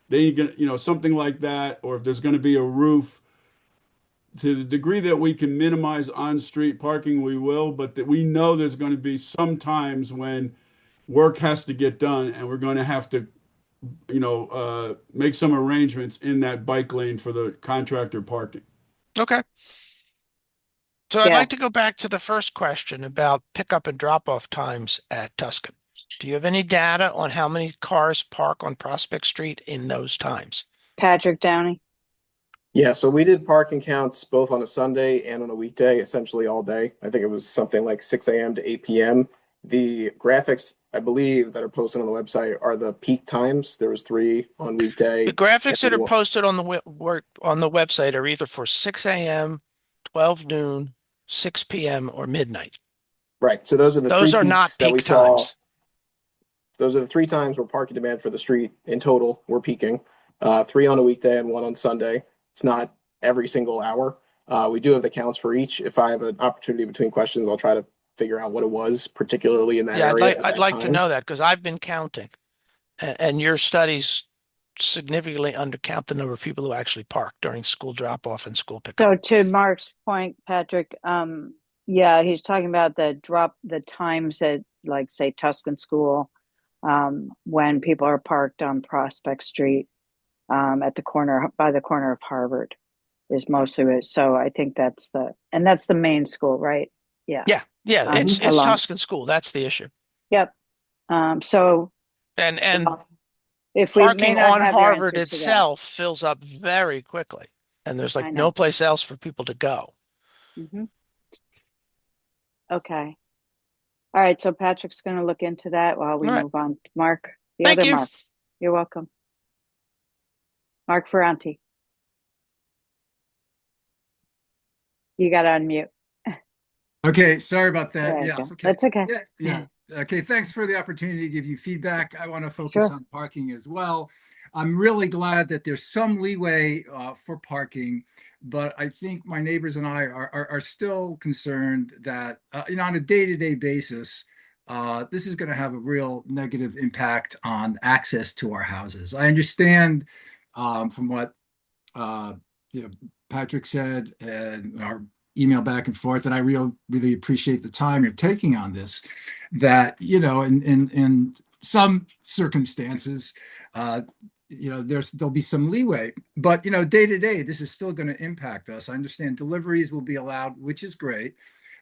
they get, something like that, or if there's going to be a roof, to the degree that we can minimize on-street parking, we will, but that we know there's going to be some times when work has to get done and we're going to have to, make some arrangements in that bike lane for the contractor parking. Okay. So I'd Yeah. like to go back to the first question about pickup and drop-off times at Tuscan. Do you have any data on how many cars park on Prospect Street in those times? Patrick Downey. Yeah, so we did parking counts both on a Sunday and on a weekday, essentially all day. I think it was something like 6 a.m. to 8 p.m. The graphics, I believe, that are posted on the website are the peak times. There was 3 on weekday. The graphics that are and posted on the website are either for 6 a.m., 12 noon, 6 p.m., or midnight. Right. So those are the Those three are not peaks that we peak saw. times. Those are the 3 times where parking demand for the street in total we're peaking. 3 on a weekday and 1 on Sunday. It's not every single hour. We do have the counts for each. If I have an opportunity between questions, I'll try to figure out what it was, particularly in that Yeah, area. I'd like to know that because I've been counting, and your studies significantly undercount the number of people who actually park during school drop-off and school pickup. So to Mark's point, Patrick, yeah, he's talking about the times at, like, say, Tuscan School, when people are parked on Prospect Street, by the corner of Harvard is mostly it. So I think that's the main school, right? Yeah. Yeah, it's along- Tuscan School. That's the issue. Yep. So And if we may parking not on have your Harvard answer to that. itself fills up very quickly, and there's I like know. no place else for people to go. Mhm. Okay. All right, so Patrick's going to look into that while we All right. move on. Mark, the Thank other you. Mark. You're welcome. Mark Ferranti. You got to unmute. Okay, sorry about that. There you Yeah, go. okay. That's okay. Yeah. Okay, thanks for the opportunity to give you feedback. I want to focus Sure. on parking as well. I'm really glad that there's some leeway for parking, but I think my neighbors and I are still concerned that, on a day-to-day basis, this is going to have a real negative impact on access to our houses. I understand from what uh, Patrick said and our email back and forth, and I really appreciate the time you're taking on this. That in some circumstances, there'll be some leeway, but day to day, this is still going to impact us. I understand deliveries will be allowed, which is great.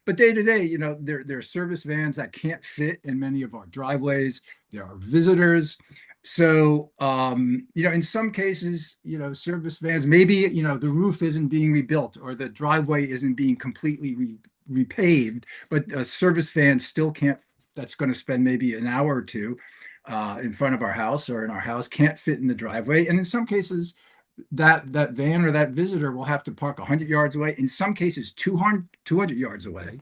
But day to day, there are service vans that can't fit in many of our driveways. There are visitors. So, in some cases, service vans, maybe, the roof isn't being rebuilt or the driveway isn't being completely repaved, but a service van still can't, that's going to spend maybe an hour or two in front of our house or in our house, can't fit in the driveway. And in some cases, that van or that visitor will have to park 100 yards away, in some cases 200 yards away.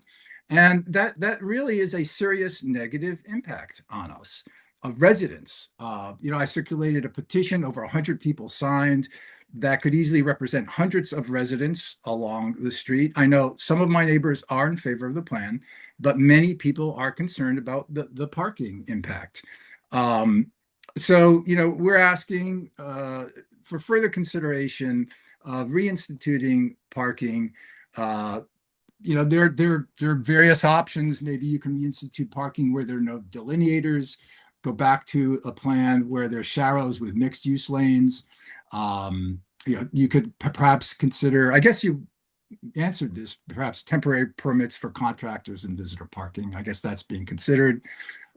And that really is a serious negative impact on us of residents. I circulated a petition, over 100 people signed, that could easily represent hundreds of residents along the street. I know some of my neighbors are in favor of the plan, but many people are concerned about the parking impact. So, we're asking for further consideration of reinstituting parking. There are various options. Maybe you can reinstitute parking where there are no delineators, go back to a plan where there's sharrows with mixed use lanes. You could perhaps consider, I guess you answered this, perhaps temporary permits for contractors and visitor parking. I guess that's being considered.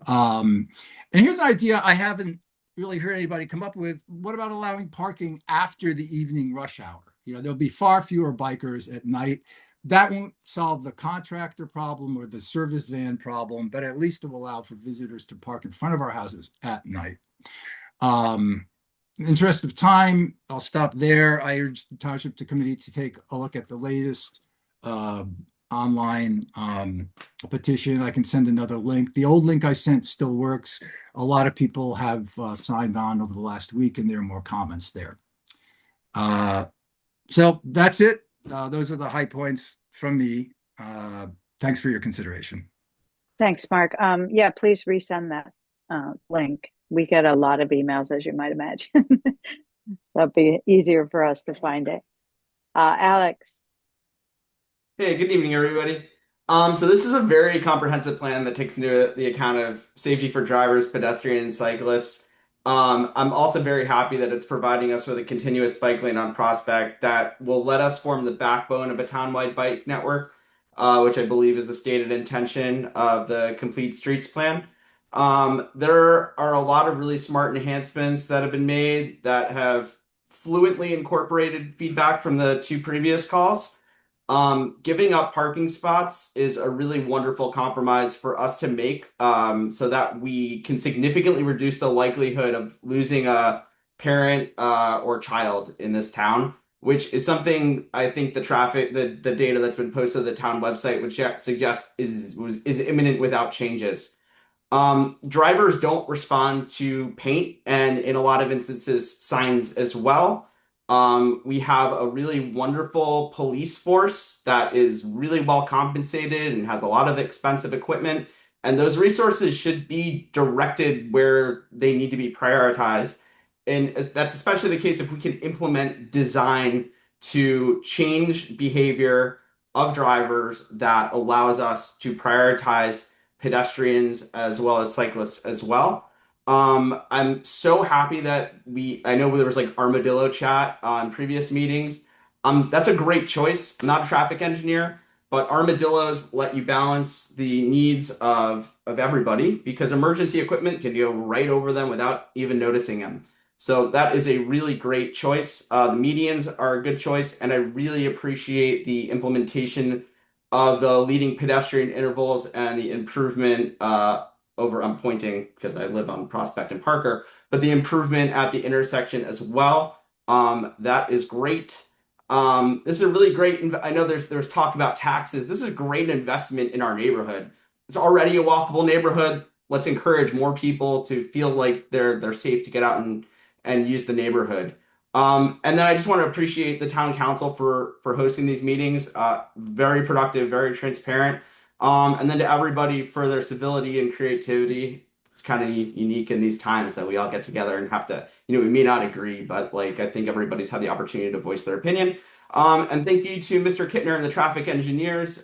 And here's an idea I haven't really heard anybody come up with. What about allowing parking after the evening rush hour? There'll be far fewer bikers at night. That won't solve the contractor problem or the service van problem, but at least it will allow for visitors to park in front of our houses at night. In the interest of time, I'll stop there. I urge the Township Committee to take a look at the latest online petition. I can send another link. The old link I sent still works. A lot of people have signed on over the last week, and there are more comments there. So that's it. Those are the high points from me. Thanks for your consideration. Thanks, Mark. Yeah, please resend that link. We get a lot of emails, as you might imagine. So it'd be easier for us to find it. Alex. Hey, good evening, everybody. So this is a very comprehensive plan that takes into the account of safety for drivers, pedestrians, and cyclists. I'm also very happy that it's providing us with a continuous bike lane on Prospect that will let us form the backbone of a townwide bike network, which I believe is the stated intention of the Complete Streets plan. There are a lot of really smart enhancements that have been made that have fluently incorporated feedback from the two previous calls. Giving up parking spots is a really wonderful compromise for us to make, so that we can significantly reduce the likelihood of losing a parent or child in this town, which is something I think the data that's been posted to the town website would suggest is imminent without changes. Drivers don't respond to paint and in a lot of instances signs as well. We have a really wonderful police force that is really well compensated and has a lot of expensive equipment. And those resources should be directed where they need to be prioritized. And that's especially the case if we can implement design to change behavior of drivers that allows us to prioritize pedestrians as well as cyclists as well. I'm so happy that I know there was like armadillo chat on previous meetings. That's a great choice. I'm not a traffic engineer, but armadillos let you balance the needs of everybody because emergency equipment can go right over them without even noticing them. So that is a really great choice. The medians are a good choice, and I really appreciate the implementation of the leading pedestrian intervals and the improvement I'm pointing because I live on Prospect and Parker, but the improvement at the intersection as well. That is great. This is a really great. I know there's talk about taxes. This is a great investment in our neighborhood. It's already a walkable neighborhood. Let's encourage more people to feel like they're safe to get out and use the neighborhood. And then I just want to appreciate the town council for hosting these meetings. Very productive, very transparent. And then to everybody for their civility and creativity. It's kind of unique in these times that we all get together and have to, we may not agree, but like I think everybody's had the opportunity to voice their opinion. And thank you to Mr. Kittner and the traffic engineers.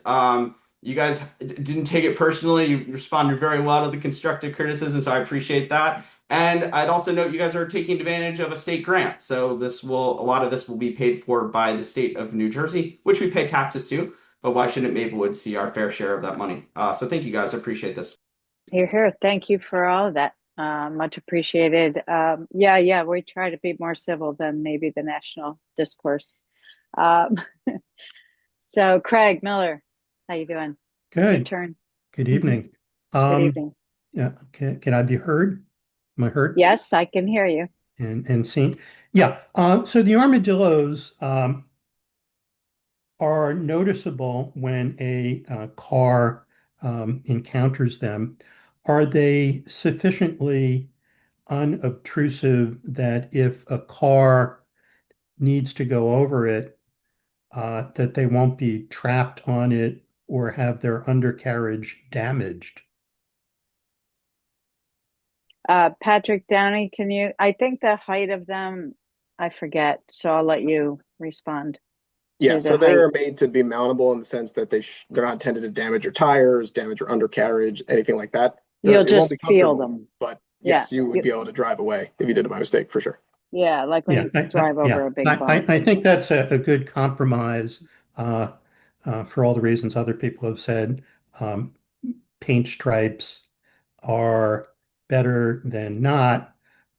You guys didn't take it personally. You responded very well to the constructive criticism, so I appreciate that. And I'd also note you guys are taking advantage of a state grant. So a lot of this will be paid for by the state of New Jersey, which we pay taxes to, but why shouldn't Maplewood see our fair share of that money? So thank you guys, I appreciate this. You're here. Thank you for all of that. Much appreciated. Yeah, we try to be more civil than maybe the national discourse. So Craig Miller, how you doing? Your Good. turn. Good evening. Good evening. Yeah, can I be heard? Am I heard? Yes, I can hear you. And seen? Yeah. So the armadillos are noticeable when a car encounters them. Are they sufficiently unobtrusive that if a car needs to go over it, that they won't be trapped on it or have their undercarriage damaged? Patrick Downey, I think the height of them, I forget, so I'll let you respond. Yeah, so they're made to be mountable in the sense that they're not intended to damage your tires, damage your undercarriage, anything like that. You'll It won't just be feel comfortable, them. but yes, you would be able to drive away if you did it by mistake, for sure. Yeah, like when you drive over a big bump. I think that's a good compromise for all the reasons other people have said. Paint stripes are better than not,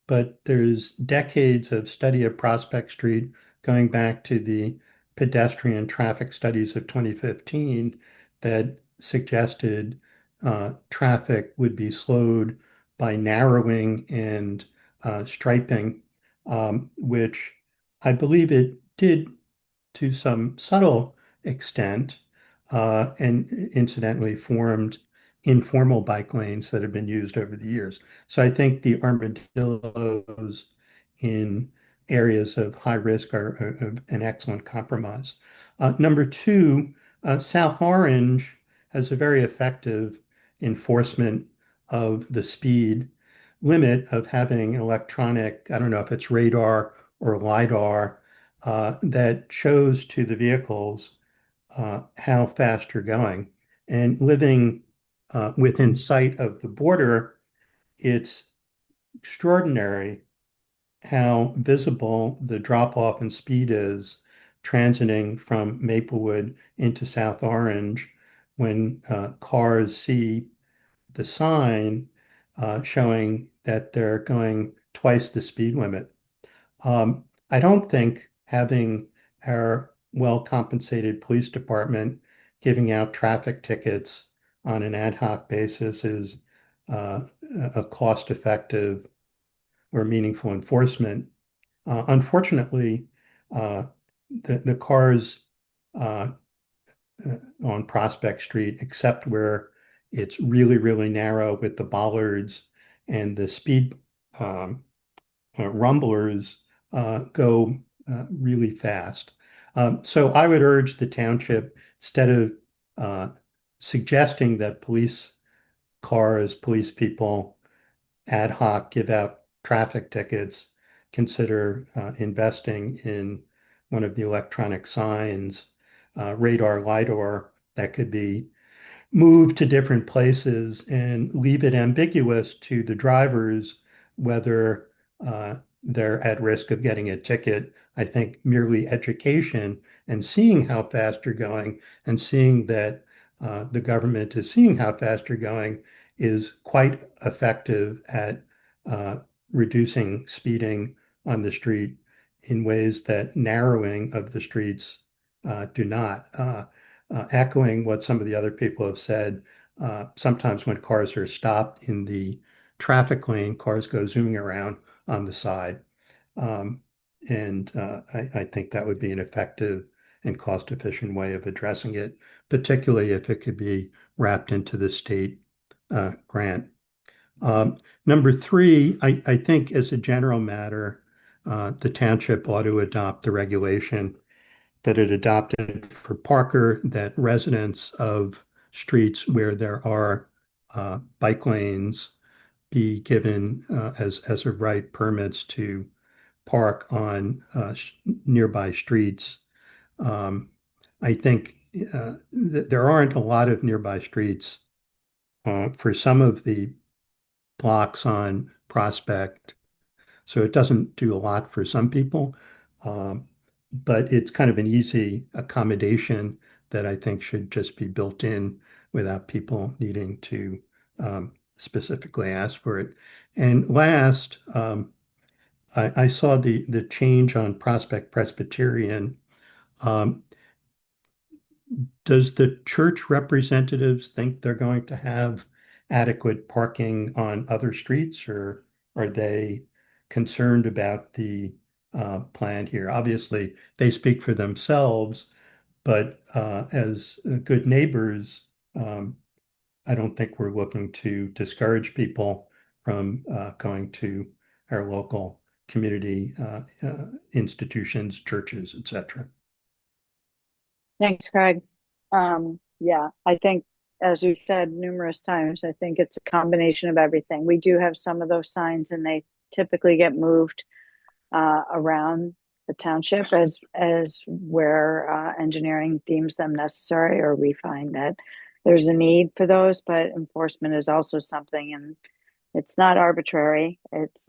but there's decades of study of Prospect Street going back to the pedestrian traffic studies of 2015 that suggested traffic would be slowed by narrowing and striping, which I believe it did to some subtle extent, and incidentally formed informal bike lanes that have been used over the years. So I think the armadillos in areas of high risk are an excellent compromise. Number two, South Orange has a very effective enforcement of the speed limit of having an electronic, I don't know if it's radar or LiDAR, that shows to the vehicles how fast you're going. And living within sight of the border, it's extraordinary how visible the drop off in speed is transiting from Maplewood into South Orange when cars see the sign showing that they're going twice the speed limit. I don't think having our well-compensated police department giving out traffic tickets on an ad hoc basis is a cost-effective or meaningful enforcement. Unfortunately, the cars on Prospect Street, except where it's really, really narrow with the bollards and the speed rumblers, go really fast. So I would urge the township, instead of suggesting that police cars, police people ad hoc give out traffic tickets, consider investing in one of the electronic signs, radar, LiDAR, that could be moved to different places and leave it ambiguous to the drivers whether they're at risk of getting a ticket. I think merely education and seeing how fast you're going and seeing that the government is seeing how fast you're going is quite effective at reducing speeding on the street in ways that narrowing of the streets do not. echoing what some of the other people have said, sometimes when cars are stopped in the traffic lane, cars go zooming around on the side. And I think that would be an effective and cost-efficient way of addressing it, particularly if it could be wrapped into the state grant. Number three, I think as a general matter, the township ought to adopt the regulation that it adopted for Parker, that residents of streets where there are bike lanes be given as a right permits to park on nearby streets. I think there aren't a lot of nearby streets for some of the blocks on Prospect, so it doesn't do a lot for some people. But it's kind of an easy accommodation that I think should just be built in without people needing to specifically ask for it. And last, I saw the change on Prospect Presbyterian. Does the church representatives think they're going to have adequate parking on other streets, or are they concerned about the plan here? Obviously, they speak for themselves, but as good neighbors, I don't think we're looking to discourage people from going to our local community institutions, churches, etc. Thanks, Craig. Yeah, I think, as we've said numerous times, I think it's a combination of everything. We do have some of those signs, and they typically get moved around the township as where engineering deems them necessary, or we find that there's a need for those. But enforcement is also something, and it's not arbitrary. It's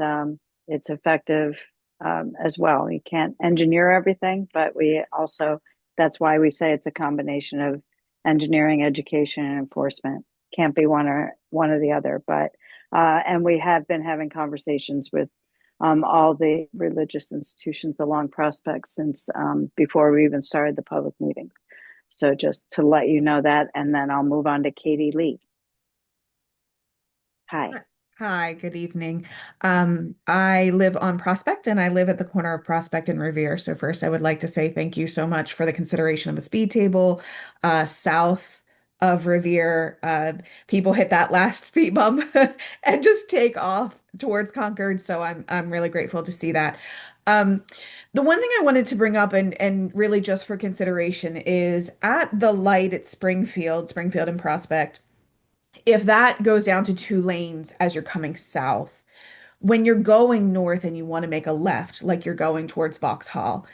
effective as well. You can't engineer everything, but we also, that's why we say it's a combination of engineering, education, and enforcement. Can't be one or the other. But and we have been having conversations with all the religious institutions along Prospect since before we even started the public meetings. So just to let you know that, and then I'll move on to Katie Lee. Hi. Hi, good evening. I live on Prospect, and I live at the corner of Prospect and Revere. So first, I would like to say thank you so much for the consideration of a speed table south of Revere. People hit that last speed bump and just take off towards Concord. So I'm really grateful to see that. The one thing I wanted to bring up and really just for consideration is at the light at Springfield and Prospect. If that goes down to 2 lanes as you're coming south, when you're going north and you want to make a left, like you're going towards Vauxhall,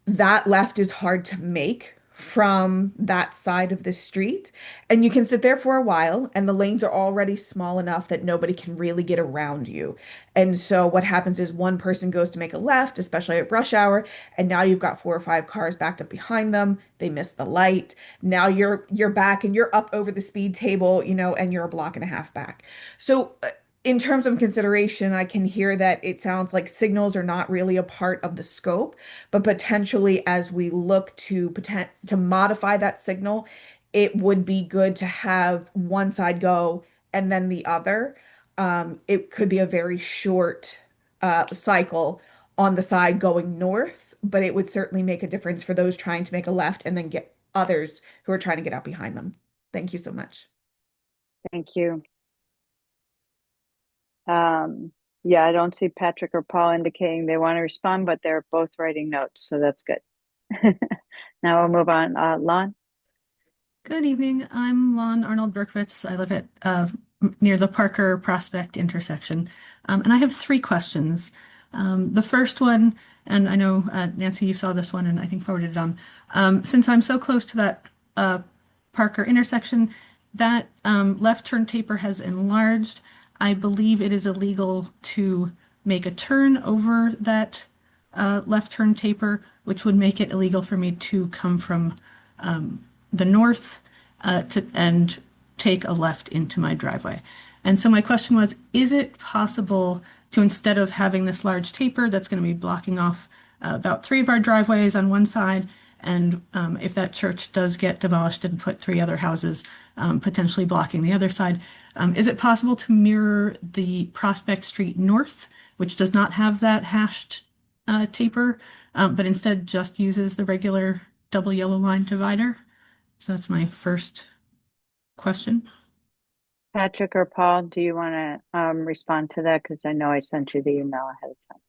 that left is hard to make from that side of the street. And you can sit there for a while, and the lanes are already small enough that nobody can really get around you. And so what happens is one person goes to make a left, especially at rush hour, and now you've got 4 or 5 cars backed up behind them. They miss the light. Now you're back and you're up over the speed table, and you're a block and a half back. So in terms of consideration, I can hear that it sounds like signals are not really a part of the scope, but potentially as we look to modify that signal, it would be good to have one side go and then the other. It could be a very short cycle on the side going north, but it would certainly make a difference for those trying to make a left and then get others who are trying to get out behind them. Thank you so much. Thank you. Yeah, I don't see Patrick or Paul indicating they want to respond, but they're both writing notes, so that's good. Now we'll move on. Lon? Good evening. I'm Lon Arnold Berkowitz. I live at near the Parker Prospect intersection, and I have 3 questions. The first one, and I know Nancy, you saw this one, and I think forwarded it on. Since I'm so close to that Parker intersection, that left turn taper has enlarged. I believe it is illegal to make a turn over that left turn taper, which would make it illegal for me to come from the north and take a left into my driveway. And so my question was, is it possible to, instead of having this large taper that's going to be blocking off about 3 of our driveways on one side And if that church does get demolished and put three other houses potentially blocking the other side, is it possible to mirror the Prospect Street North, which does not have that hashed taper, but instead just uses the regular double yellow line divider? So that's my first question. Patrick or Paul, do you want to respond to that? Because I know I sent you the email ahead of time.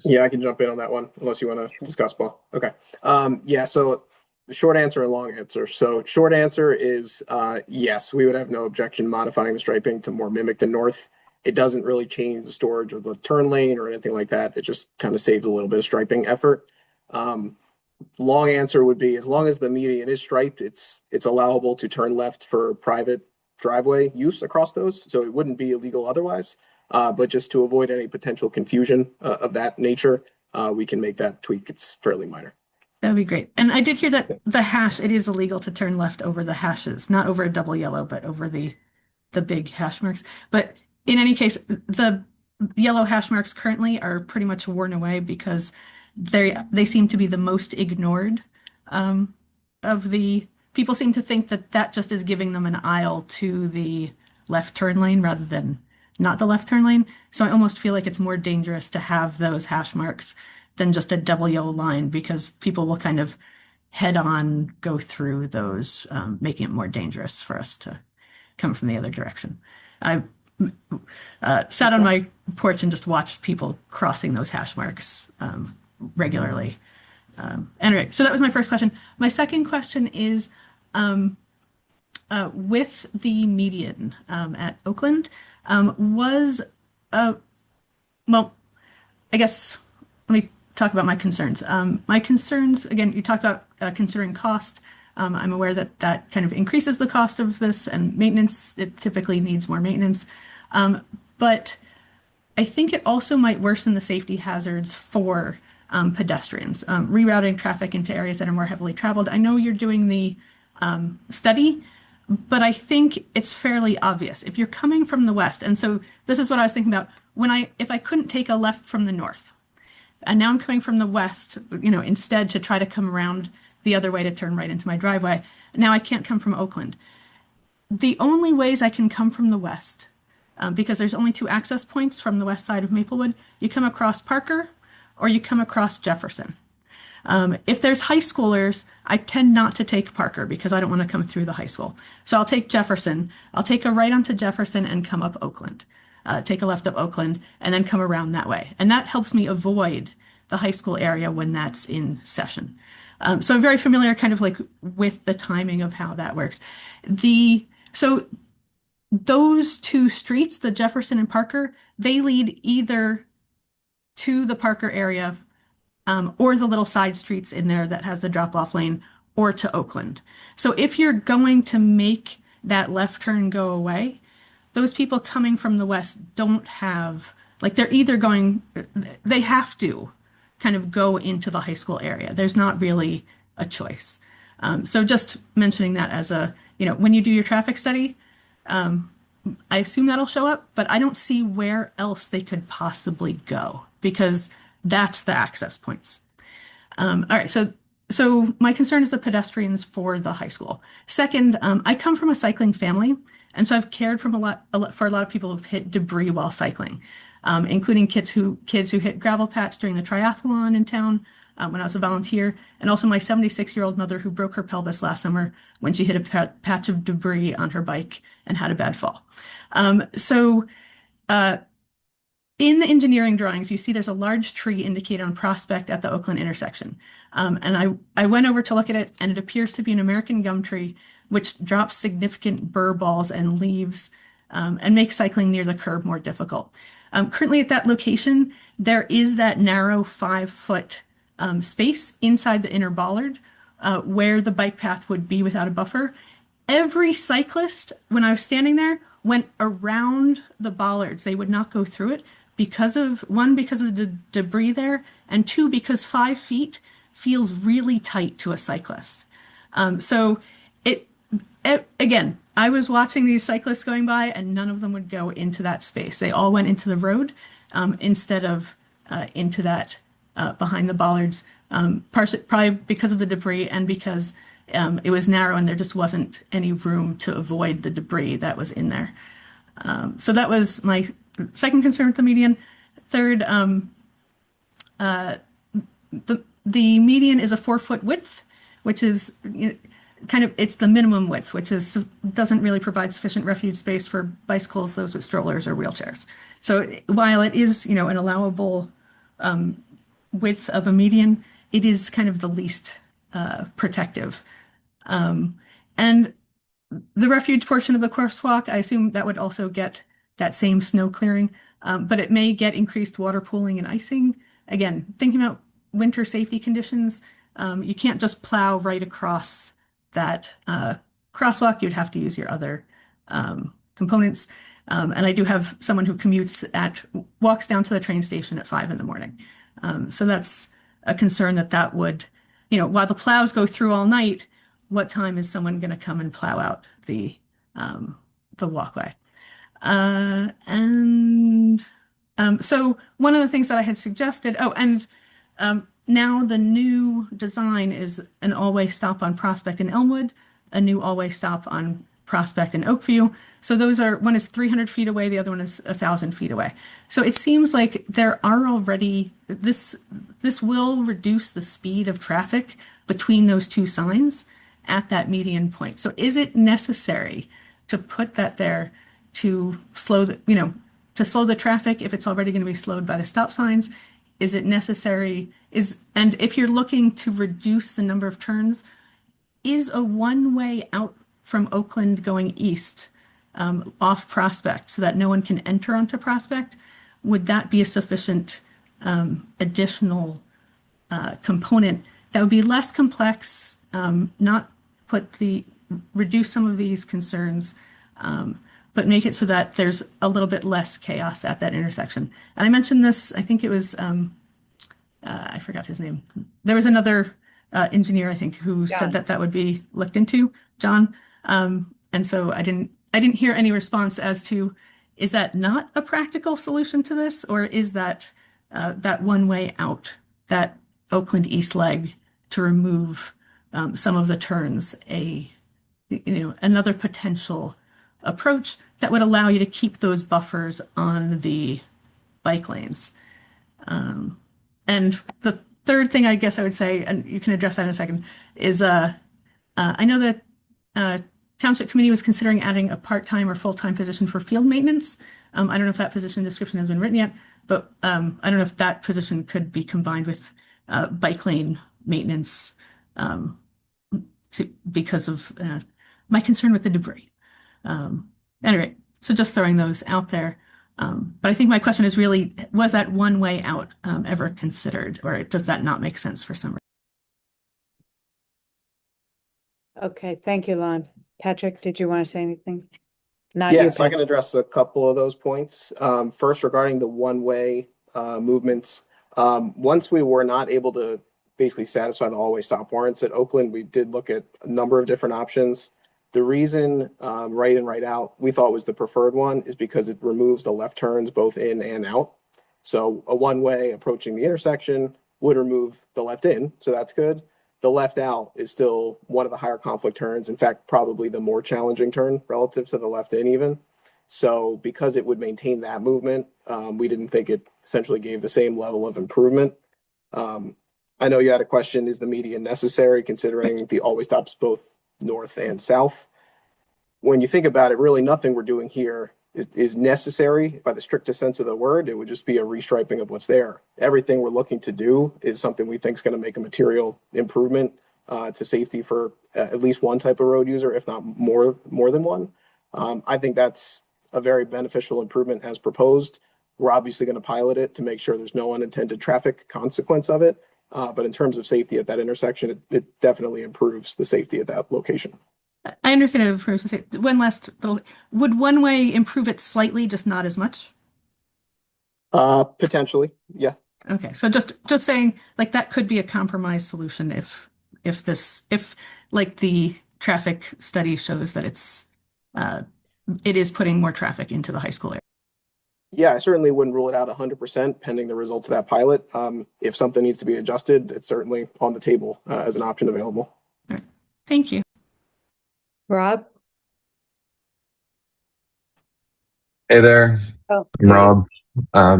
Yeah, I can jump in on that one unless you want to discuss, Paul. Okay. Yeah, so short answer and long answer. So short answer is yes, we would have no objection modifying the striping to more mimic the north. It doesn't really change the storage of the turn lane or anything like that. It just kind of saves a little bit of striping effort. Long answer would be, as long as the median is striped, it's allowable to turn left for private driveway use across those. So it wouldn't be illegal otherwise. But just to avoid any potential confusion of that nature, we can make that tweak. It's fairly minor. That'd be great. And I did hear that the hash, it is illegal to turn left over the hashes, not over a double yellow, but over the big hash marks. But in any case, the yellow hash marks currently are pretty much worn away because they seem to be the most ignored of the people. Seem to think that that just is giving them an aisle to the left turn lane rather than not the left turn lane. So I almost feel like it's more dangerous to have those hash marks than just a double yellow line, because people will kind of head on go through those, making it more dangerous for us to come from the other direction. I sat on my porch and just watched people crossing those hash marks regularly. Anyway, so that was my first question. My second question is, with the median at Oakland, well, I guess let me talk about my concerns. My concerns, again, you talked about considering cost. I'm aware that that kind of increases the cost of this, and maintenance, it typically needs more maintenance. But I think it also might worsen the safety hazards for pedestrians, rerouting traffic into areas that are more heavily traveled. I know you're doing the study, but I think it's fairly obvious. If you're coming from the west, and so this is what I was thinking about, if I couldn't take a left from the north, and now I'm coming from the west, instead to try to come around the other way to turn right into my driveway, now I can't come from Oakland. The only ways I can come from the west, because there's only two access points from the west side of Maplewood, you come across Parker or you come across Jefferson. If there's high schoolers, I tend not to take Parker because I don't want to come through the high school. So I'll take Jefferson. I'll take a right onto Jefferson and come up Oakland. Take a left up Oakland and then come around that way. And that helps me avoid the high school area when that's in session. So I'm very familiar kind of like with the timing of how that works. So those two streets, the Jefferson and Parker, they lead either to the Parker area or the little side streets in there that has the drop-off lane, or to Oakland. So if you're going to make that left turn go away, those people coming from the west don't have, like, they have to kind of go into the high school area. There's not really a choice. So just mentioning that as when you do your traffic study, I assume that'll show up, but I don't see where else they could possibly go, because that's the access points. All right, so my concern is the pedestrians for the high school. Second, I come from a cycling family, and so I've cared for a lot of people who've hit debris while cycling, including kids who hit gravel patch during the triathlon in town when I was a volunteer, and also my 76-year-old mother who broke her pelvis last summer when she hit a patch of debris on her bike and had a bad fall. In the engineering drawings, you see there's a large tree indicated on Prospect at the Oakland intersection. And I went over to look at it, and it appears to be an American gum tree, which drops significant burr balls and leaves and makes cycling near the curb more difficult. Currently at that location, there is that narrow 5-foot space inside the inner bollard where the bike path would be without a buffer. Every cyclist, when I was standing there, went around the bollards. They would not go through it because of the debris there, and two, because 5 feet feels really tight to a cyclist. Again, I was watching these cyclists going by, and none of them would go into that space. They all went into the road instead of into that behind the bollards. Probably because of the debris and because it was narrow and there just wasn't any room to avoid the debris that was in there. So that was my second concern with the median. Third, the median is a 4-foot width, which is it's the minimum width, which doesn't really provide sufficient refuge space for bicycles, those with strollers or wheelchairs. So while it is, an allowable width of a median, it is kind of the least protective. And the refuge portion of the crosswalk, I assume that would also get that same snow clearing, but it may get increased water pooling and icing. Again, thinking about winter safety conditions, you can't just plow right across that crosswalk. You'd have to use your other components. And I do have someone who walks down to the train station at 5 a.m. So that's a concern that would, while the plows go through all night, what time is someone going to come and plow out the walkway? So one of the things that I had suggested, now the new design is an all-way stop on Prospect and Elmwood, a new all-way stop on Prospect and Oakview. So one is 300 feet away, the other one is 1,000 feet away. So it seems like there are already, this will reduce the speed of traffic between those two signs at that median point. So is it necessary to put that there to slow the traffic if it's already going to be slowed by the stop signs? Is it necessary? And if you're looking to reduce the number of turns, is a one-way out from Oakland going east off Prospect so that no one can enter onto Prospect, would that be a sufficient additional component that would be less complex, reduce some of these concerns, but make it so that there's a little bit less chaos at that intersection? And I mentioned this, I think it was, I forgot his name. There was another engineer, I think, who said that would be looked into, John. And so I didn't hear any response as to, is that not a practical solution to this, or is that that one way out, that Oakland East leg to remove some of the turns, another potential approach that would allow you to keep those buffers on the bike lanes? And the third thing I guess I would say, and you can address that in a second, is I know that Township Committee was considering adding a part-time or full-time position for field maintenance. I don't know if that position description has been written yet, but I don't know if that position could be combined with bike lane maintenance because of my concern with the debris. Anyway, so just throwing those out there. But I think my question is really, was that one way out ever considered, or does that not make sense for some reason? Okay, thank you, Lon. Patrick, did you want to say anything? Not Yes, you, I can address a couple of those points. First, regarding the one-way movements, once we were not able to basically satisfy the all-way stop warrants at Oakland, we did look at a number of different options. The reason right in, right out we thought was the preferred one is because it removes the left turns both in and out. So a one-way approaching the intersection would remove the left in, so that's good. The left out is still one of the higher conflict turns. In fact, probably the more challenging turn relative to the left in even. So because it would maintain that movement, we didn't think it essentially gave the same level of improvement. I know you had a question, is the median necessary considering the always stops both north and south? When you think about it, really nothing we're doing here is necessary by the strictest sense of the word. It would just be a restriping of what's there. Everything we're looking to do is something we think is going to make a material improvement to safety for at least one type of road user, if not more than one. I think that's a very beneficial improvement as proposed. We're obviously going to pilot it to make sure there's no unintended traffic consequence of it. But in terms of safety at that intersection, it definitely improves the safety at that location. I understand it improves. One last little, would one way improve it slightly, just not as much? Potentially, yeah. Okay, so just saying, like, that could be a compromise solution if like the traffic study shows that it is putting more traffic into the high school area. Yeah, I certainly wouldn't rule it out 100% pending the results of that pilot. If something needs to be adjusted, it's certainly on the table as an option available. Thank you. Rob? Hey there, Oh, I'm Rob. I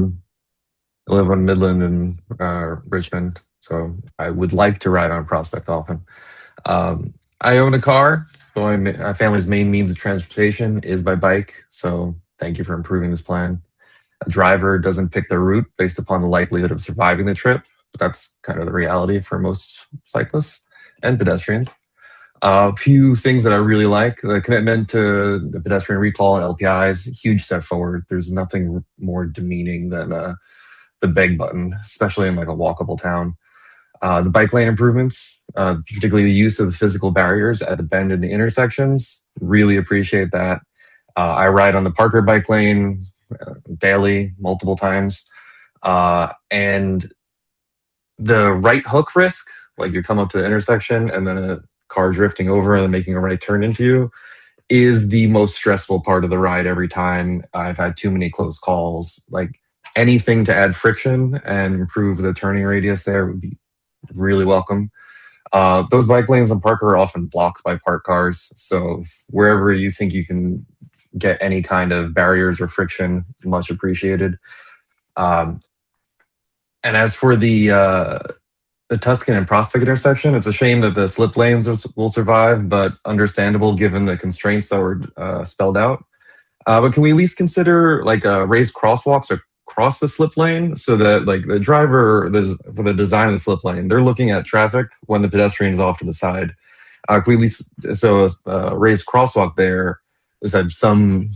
live on Midland and Richmond, so I would like to ride on Prospect often. I own a car, so my family's main means of transportation is by bike. So thank you for improving this plan. A driver doesn't pick their route based upon the likelihood of surviving the trip, but that's kind of the reality for most cyclists and pedestrians. A few things that I really like: the commitment to the pedestrian recall and LPIs, huge step forward. There's nothing more demeaning than the beg button, especially in like a walkable town. The bike lane improvements, particularly the use of the physical barriers at the bend in the intersections, really appreciate that. I ride on the Parker bike lane daily, multiple times. And the right hook risk, like you come up to the intersection and then a car drifting over and then making a right turn into you, is the most stressful part of the ride every time. I've had too many close calls. Like anything to add friction and improve the turning radius there would be really welcome. Those bike lanes on Parker are often blocked by parked cars. So wherever you think you can get any kind of barriers or friction, much appreciated. And as for the Tuscan and Prospect intersection, it's a shame that the slip lanes will survive, but understandable given the constraints that were spelled out. But can we at least consider like raised crosswalks across the slip lane so that like the driver, for the design of the slip lane, they're looking at traffic when the pedestrian is off to the side. Can we at least raised crosswalk there is that some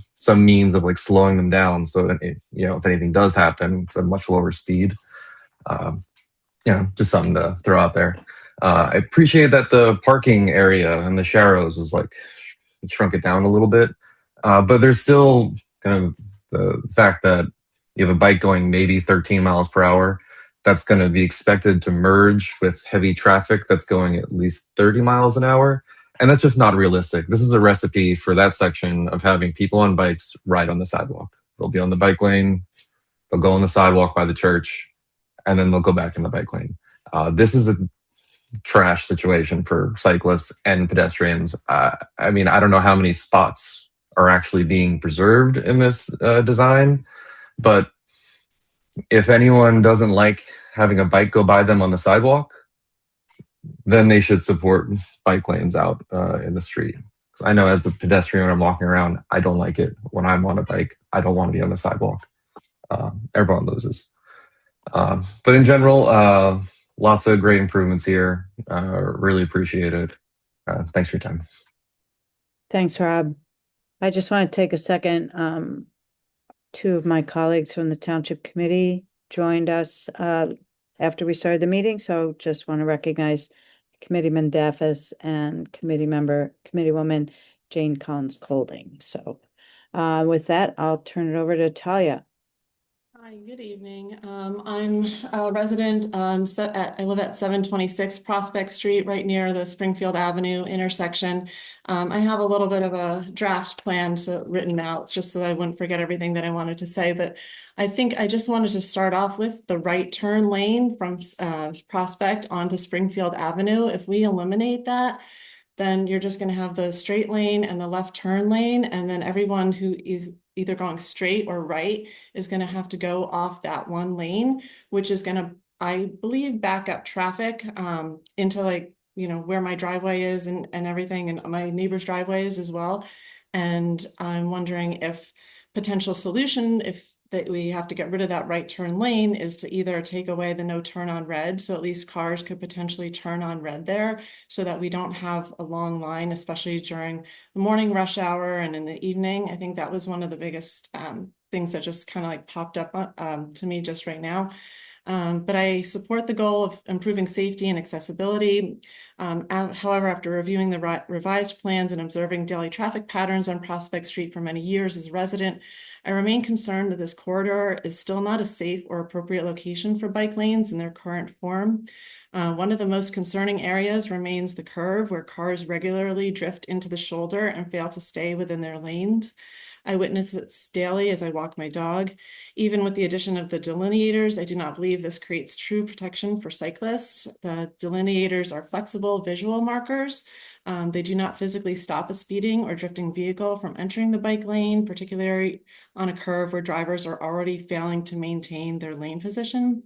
means of like slowing them down so that if anything does happen, it's a much lower speed. Just something to throw out there. I appreciate that the parking area and the sharrows is like shrunk it down a little bit, but there's still kind of the fact that you have a bike going maybe 13 miles per hour. That's going to be expected to merge with heavy traffic that's going at least 30 miles an hour. And that's just not realistic. This is a recipe for that section of having people on bikes ride on the sidewalk. They'll be on the bike lane, they'll go on the sidewalk by the church, and then they'll go back in the bike lane. This is a trash situation for cyclists and pedestrians. I mean, I don't know how many spots are actually being preserved in this design, but if anyone doesn't like having a bike go by them on the sidewalk, then they should support bike lanes out in the street. 'Cause I know as a pedestrian when I'm walking around, I don't like it when I'm on a bike. I don't want to be on the sidewalk. Everyone loses. But in general, lots of great improvements here. Really appreciate it. Thanks for your time. thanks, Rob. I just want to take a second. Two of my colleagues from the Township Committee joined us after we started the meeting, so just want to recognize Committeeman Daffis and Committeewoman Jane Collins Colding. So with that, I'll turn it over to Talia. Hi, good evening. I'm a resident I live at 726 Prospect Street, right near the Springfield Avenue intersection. I have a little bit of a draft plan written out just so I wouldn't forget everything that I wanted to say, but I think I just wanted to start off with the right turn lane from Prospect onto Springfield Avenue. If we eliminate that, then you're just going to have the straight lane and the left turn lane, and then everyone who is either going straight or right is going to have to go off that one lane, which is going to, I believe, back up traffic into like, where my driveway is and everything, and my neighbor's driveways as well. And I'm wondering if potential solution, if that we have to get rid of that right turn lane, is to either take away the no turn on red, so at least cars could potentially turn on red there, so that we don't have a long line, especially during the morning rush hour and in the evening. I think that was one of the biggest things that just kind of like popped up to me just right now. But I support the goal of improving safety and accessibility. However, after reviewing the revised plans and observing daily traffic patterns on Prospect Street for many years as a resident, I remain concerned that this corridor is still not a safe or appropriate location for bike lanes in their current form. One of the most concerning areas remains the curve, where cars regularly drift into the shoulder and fail to stay within their lanes. I witness this daily as I walk my dog. Even with the addition of the delineators, I do not believe this creates true protection for cyclists. The delineators are flexible visual markers. They do not physically stop a speeding or drifting vehicle from entering the bike lane, particularly on a curve where drivers are already failing to maintain their lane position.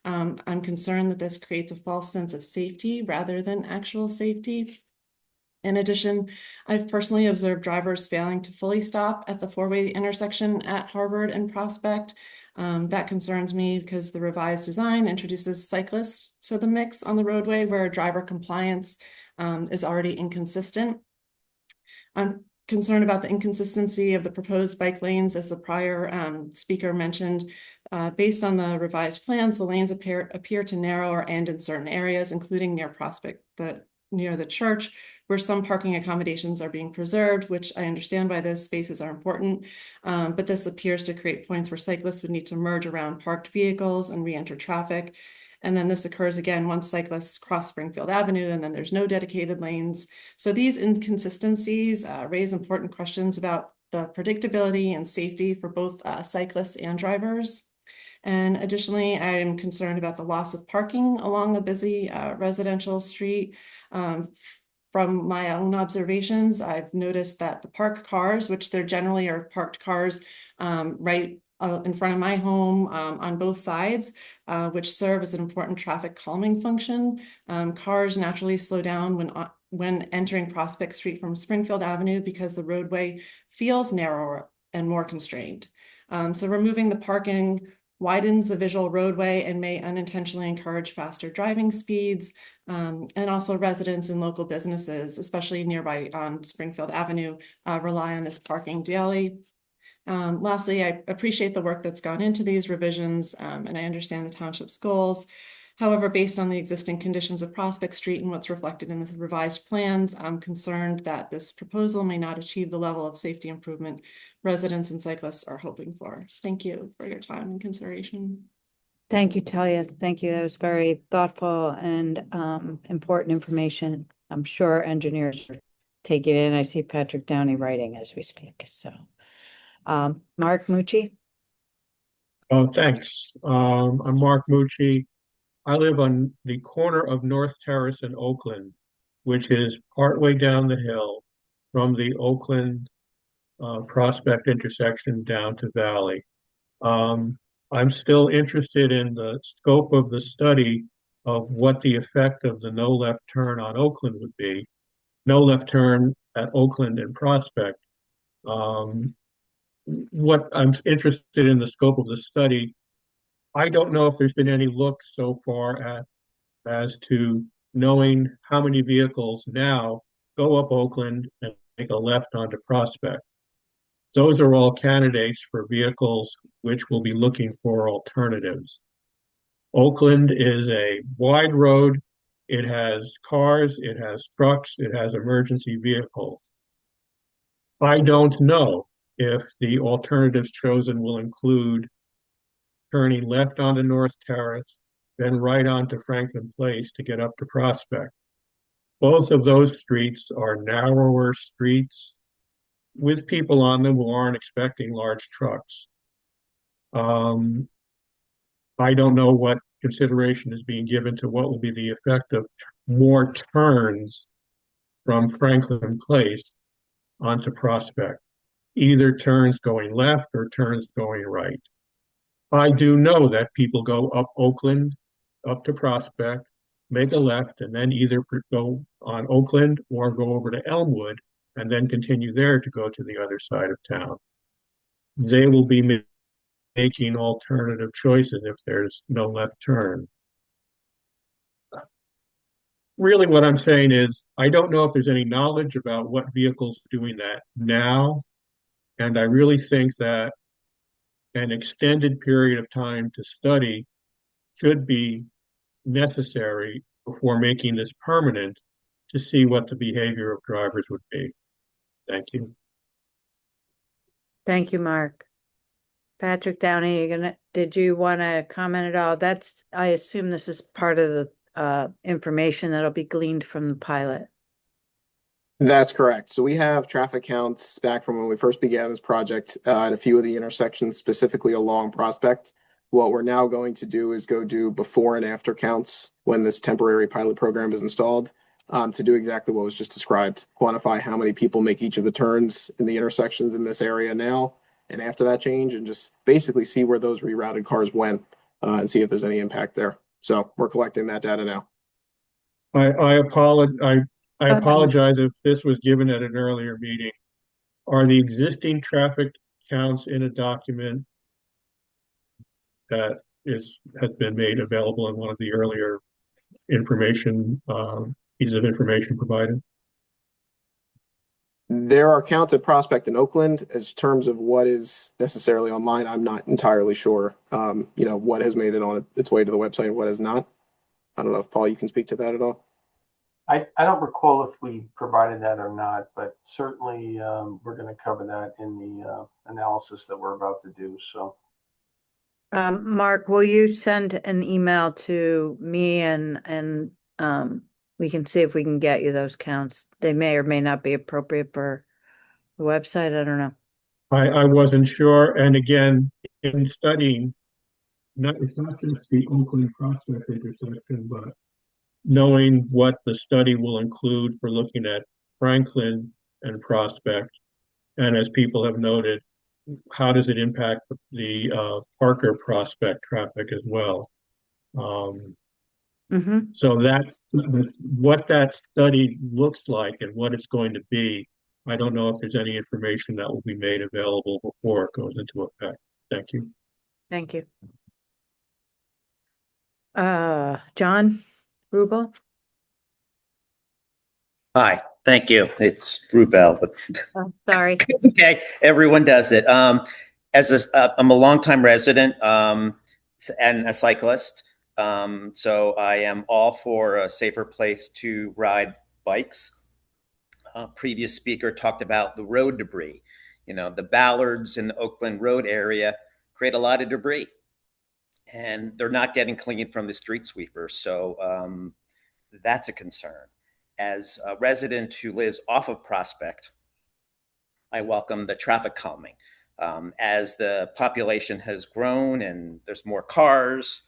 I'm concerned that this creates a false sense of safety rather than actual safety. In addition, I've personally observed drivers failing to fully stop at the four-way intersection at Harvard and Prospect. That concerns me because the revised design introduces cyclists to the mix on the roadway where driver compliance is already inconsistent. I'm concerned about the inconsistency of the proposed bike lanes, as the prior speaker mentioned. Based on the revised plans, the lanes appear to narrow or end in certain areas, including near Prospect, near the church, where some parking accommodations are being preserved, which I understand why those spaces are important. But this appears to create points where cyclists would need to merge around parked vehicles and re-enter traffic. And then this occurs again once cyclists cross Springfield Avenue, and then there's no dedicated lanes. So these inconsistencies raise important questions about the predictability and safety for both cyclists and drivers. And additionally, I'm concerned about the loss of parking along a busy residential street. From my own observations, I've noticed that the parked cars, which there generally are parked cars right in front of my home on both sides, which serve as an important traffic calming function. Cars naturally slow down when entering Prospect Street from Springfield Avenue because the roadway feels narrower and more constrained. So removing the parking widens the visual roadway and may unintentionally encourage faster driving speeds. And also residents and local businesses, especially nearby on Springfield Avenue, rely on this parking daily. Lastly, I appreciate the work that's gone into these revisions, and I understand the township's goals. However, based on the existing conditions of Prospect Street and what's reflected in the revised plans, I'm concerned that this proposal may not achieve the level of safety improvement residents and cyclists are hoping for. Thank you for your time and consideration. Thank you, Talia. Thank you. That was very thoughtful and important information. I'm sure engineers are taking it in. I see Patrick Downey writing as we speak. So, Mark Mucci. Oh, thanks. I'm Mark Mucci. I live on the corner of North Terrace and Oakland, which is partway down the hill from the Oakland Prospect intersection down to Valley. I'm still interested in the scope of the study of what the effect of the no left turn on Oakland would be. No left turn at Oakland and Prospect. What I'm interested in the scope of the study, I don't know if there's been any look so far at as to knowing how many vehicles now go up Oakland and make a left onto Prospect. Those are all candidates for vehicles which will be looking for alternatives. Oakland is a wide road. It has cars, it has trucks, it has emergency vehicles. I don't know if the alternatives chosen will include turning left onto North Terrace, then right onto Franklin Place to get up to Prospect. Both of those streets are narrower streets with people on them who aren't expecting large trucks. I don't know what consideration is being given to what will be the effect of more turns from Franklin Place onto Prospect, either turns going left or turns going right. I do know that people go up Oakland, up to Prospect, make a left, and then either go on Oakland or go over to Elmwood and then continue there to go to the other side of town. They will be making alternative choices if there's no left turn. Really what I'm saying is, I don't know if there's any knowledge about what vehicles are doing that now, and I really think that an extended period of time to study should be necessary before making this permanent to see what the behavior of drivers would be. Thank you. Thank you, Mark. Patrick Downey, did you want to comment at all? I assume this is part of the information that'll be gleaned from the pilot. That's correct. So we have traffic counts back from when we first began this project at a few of the intersections, specifically along Prospect. What we're now going to do is go do before and after counts when this temporary pilot program is installed, to do exactly what was just described, quantify how many people make each of the turns in the intersections in this area now and after that change, and just basically see where those rerouted cars went, and see if there's any impact there. So we're collecting that data now. I apologize if this was given at an earlier meeting. Are the existing traffic counts in a document that has been made available in one of the earlier information pieces of information provided? There are counts at Prospect and Oakland. As terms of what is necessarily online, I'm not entirely sure. What has made it on its way to the website and what has not. I don't know if Paul, you can speak to that at all. I don't recall if we provided that or not, but certainly we're going to cover that in the analysis that we're about to do. So, Mark, will you send an email to me and we can see if we can get you those counts. They may or may not be appropriate for the website. I don't know. I wasn't sure. And again, in studying, it's not just the Oakland Prospect intersection, but knowing what the study will include for looking at Franklin and Prospect. And as people have noted, how does it impact the Parker Prospect traffic as well? So that's what that study looks like and what it's going to be. I don't know if there's any information that will be made available before it goes into effect. Thank you. Thank you. John Rubel. Hi, thank you. It's Rubel, but Oh, sorry. it's okay. Everyone does it. I'm a longtime resident and a cyclist. So I am all for a safer place to ride bikes. Previous speaker talked about the road debris. The Ballards in the Oakland Road area create a lot of debris, and they're not getting cleaned from the street sweepers. So that's a concern. As a resident who lives off of Prospect, I welcome the traffic calming. As the population has grown and there's more cars,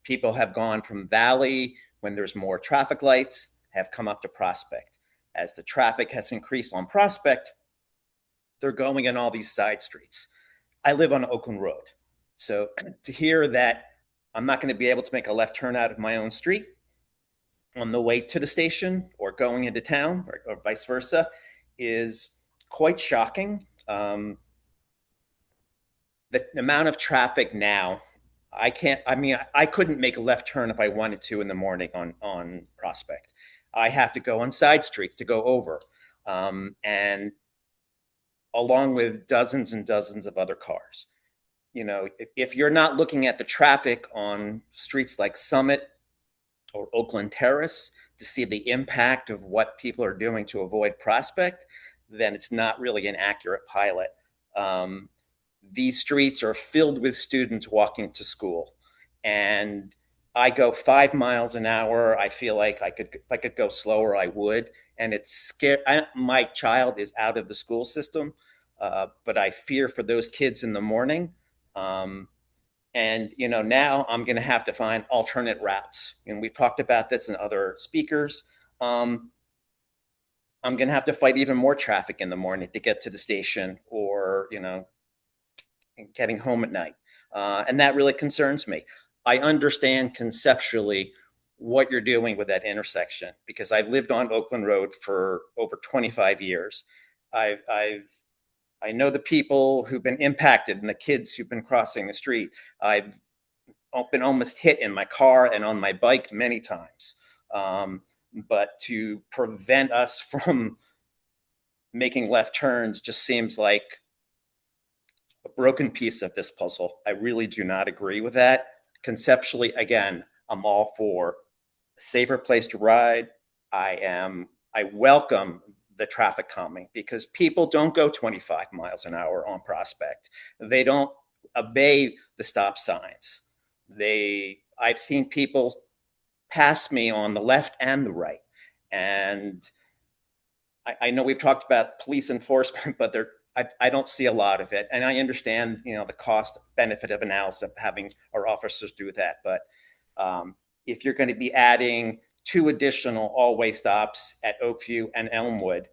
people have gone from Valley when there's more traffic lights, have come up to Prospect. As the traffic has increased on Prospect, they're going in all these side streets. I live on Oakland Road. So to hear that I'm not going to be able to make a left turn out of my own street on the way to the station or going into town or vice versa is quite shocking. The amount of traffic now, I couldn't make a left turn if I wanted to in the morning on Prospect. I have to go on side streets to go over. And along with dozens and dozens of other cars. If you're not looking at the traffic on streets like Summit or Oakland Terrace to see the impact of what people are doing to avoid Prospect, then it's not really an accurate pilot. These streets are filled with students walking to school, and I go 5 miles an hour. I feel like if I could go slower, I would. And it's scary. My child is out of the school system, but I fear for those kids in the morning. And now I'm going to have to find alternate routes. And we've talked about this in other speakers. I'm going to have to fight even more traffic in the morning to get to the station or, getting home at night. And that really concerns me. I understand conceptually what you're doing with that intersection because I've lived on Oakland Road for over 25 years. I know the people who've been impacted and the kids who've been crossing the street. I've been almost hit in my car and on my bike many times. But to prevent us from making left turns just seems like a broken piece of this puzzle. I really do not agree with that. Conceptually, again, I'm all for a safer place to ride. I welcome the traffic calming because people don't go 25 miles an hour on Prospect. They don't obey the stop signs. I've seen people pass me on the left and the right. And I know we've talked about police enforcement, but I don't see a lot of it. And I understand, the cost benefit of analysis of having our officers do that. But if you're going to be adding 2 additional all-way stops at Oakview and Elmwood,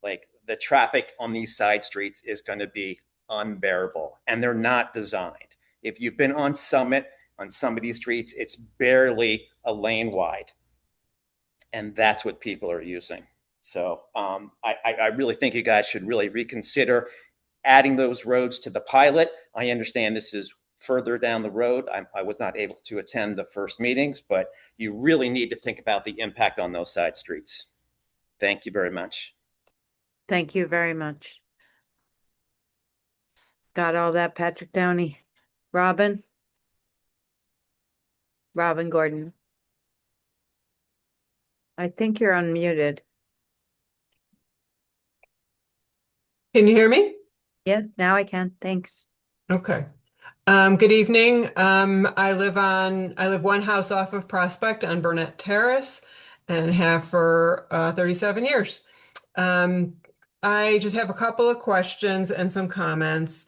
like the traffic on these side streets is going to be unbearable, and they're not designed. If you've been on Summit, on some of these streets, it's barely a lane wide, and that's what people are using. So I really think you guys should really reconsider adding those roads to the pilot. I understand this is further down the road. I was not able to attend the first meetings, but you really need to think about the impact on those side streets. Thank you very much. Thank you very much. Got all that, Patrick Downey? Robin? Robin Gordon. I think you're unmuted. Can you hear me? Yeah, now I can. Thanks. Okay. Good evening. I live one house off of Prospect on Burnett Terrace and have for 37 years. I just have a couple of questions and some comments.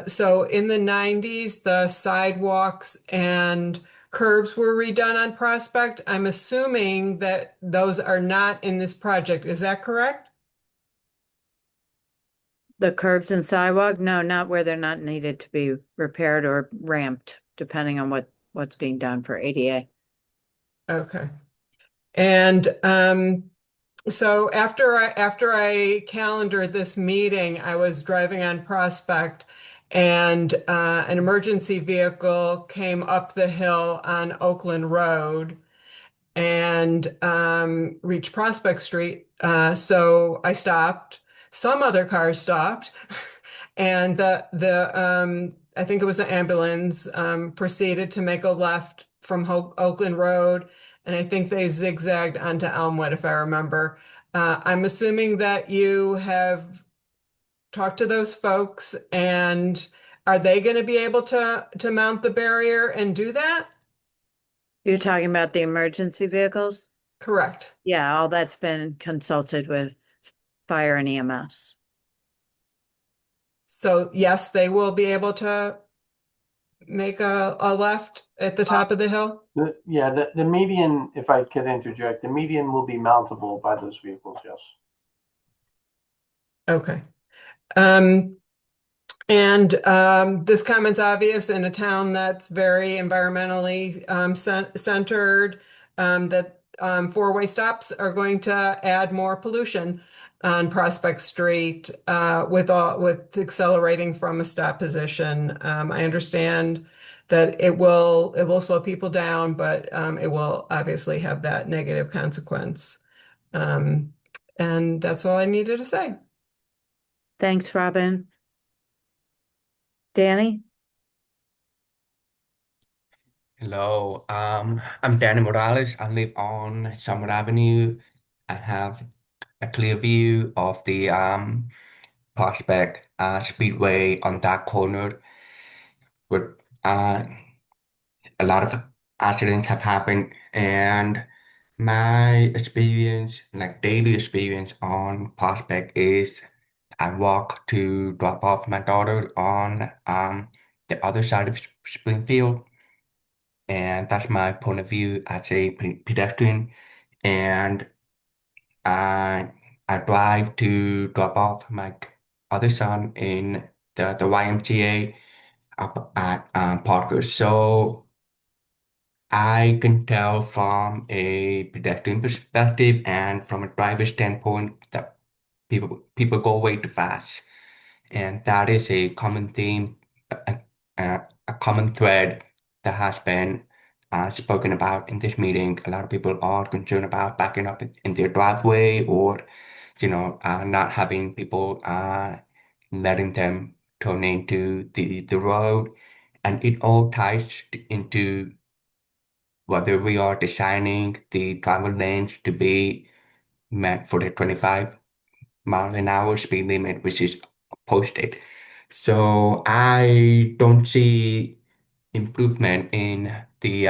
So in the 90s, the sidewalks and curbs were redone on Prospect. I'm assuming that those are not in this project. Is that correct? The curbs and sidewalk? No, not where they're not needed to be repaired or ramped, depending on what's being done for ADA. Okay. And so after I calendared this meeting, I was driving on Prospect, and an emergency vehicle came up the hill on Oakland Road and reached Prospect Street. So I stopped. Some other cars stopped, and I think it was an ambulance proceeded to make a left from Oakland Road, and I think they zigzagged onto Elmwood, if I remember. I'm assuming that you have talked to those folks, and are they going to be able to mount the barrier and do that? You're talking about the emergency vehicles? Correct. Yeah, all that's been consulted with fire and EMS. So yes, they will be able to make a left at the top of the hill? The median, if I could interject, the median will be mountable by those vehicles, yes. Okay. This comment's obvious in a town that's very environmentally centered, that four-way stops are going to add more pollution on Prospect Street with accelerating from a stop position. I understand that it will slow people down, but it will obviously have that negative consequence. And that's all I needed to say. Thanks, Robin. Danny? Hello, I'm Danny Morales. I live on Summer Avenue. I have a clear view of the Prospect Speedway on that corner, where a lot of accidents have happened, and my experience, like daily experience on Prospect, is I walk to drop off my daughter on the other side of Springfield, and that's my point of view as a pedestrian. And I drive to drop off my other son in the YMCA up at Parker. So I can tell from a pedestrian perspective and from a driver standpoint that people go way too fast, and that is a common theme, a common thread that has been spoken about in this meeting. A lot of people are concerned about backing up in their driveway, or not having people letting them turn into the road, and it all ties into whether we are designing the driver lanes to be meant for the 25-mile-an-hour speed limit, which is posted. So I don't see improvement in the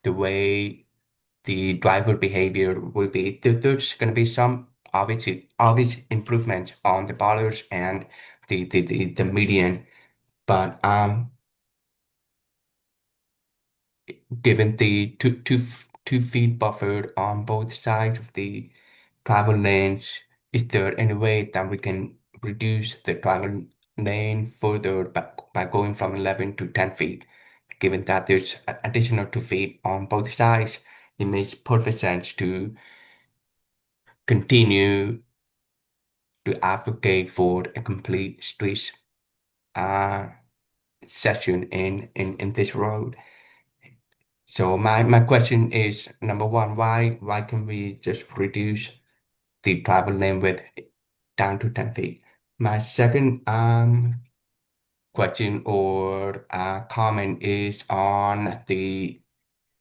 way the driver behavior will be. There's going to be some obvious improvements on the bollards and the median, but given the 2 feet buffer on both sides of the travel lanes, is there any way that we can reduce the travel lane further by going from 11 to 10 feet? Given that there's additional 2 feet on both sides, it makes perfect sense to continue to advocate for a complete street uh, section in this road. So my question is, number one, why can we just reduce the travel lane width down to 10 feet? My second question or comment is on the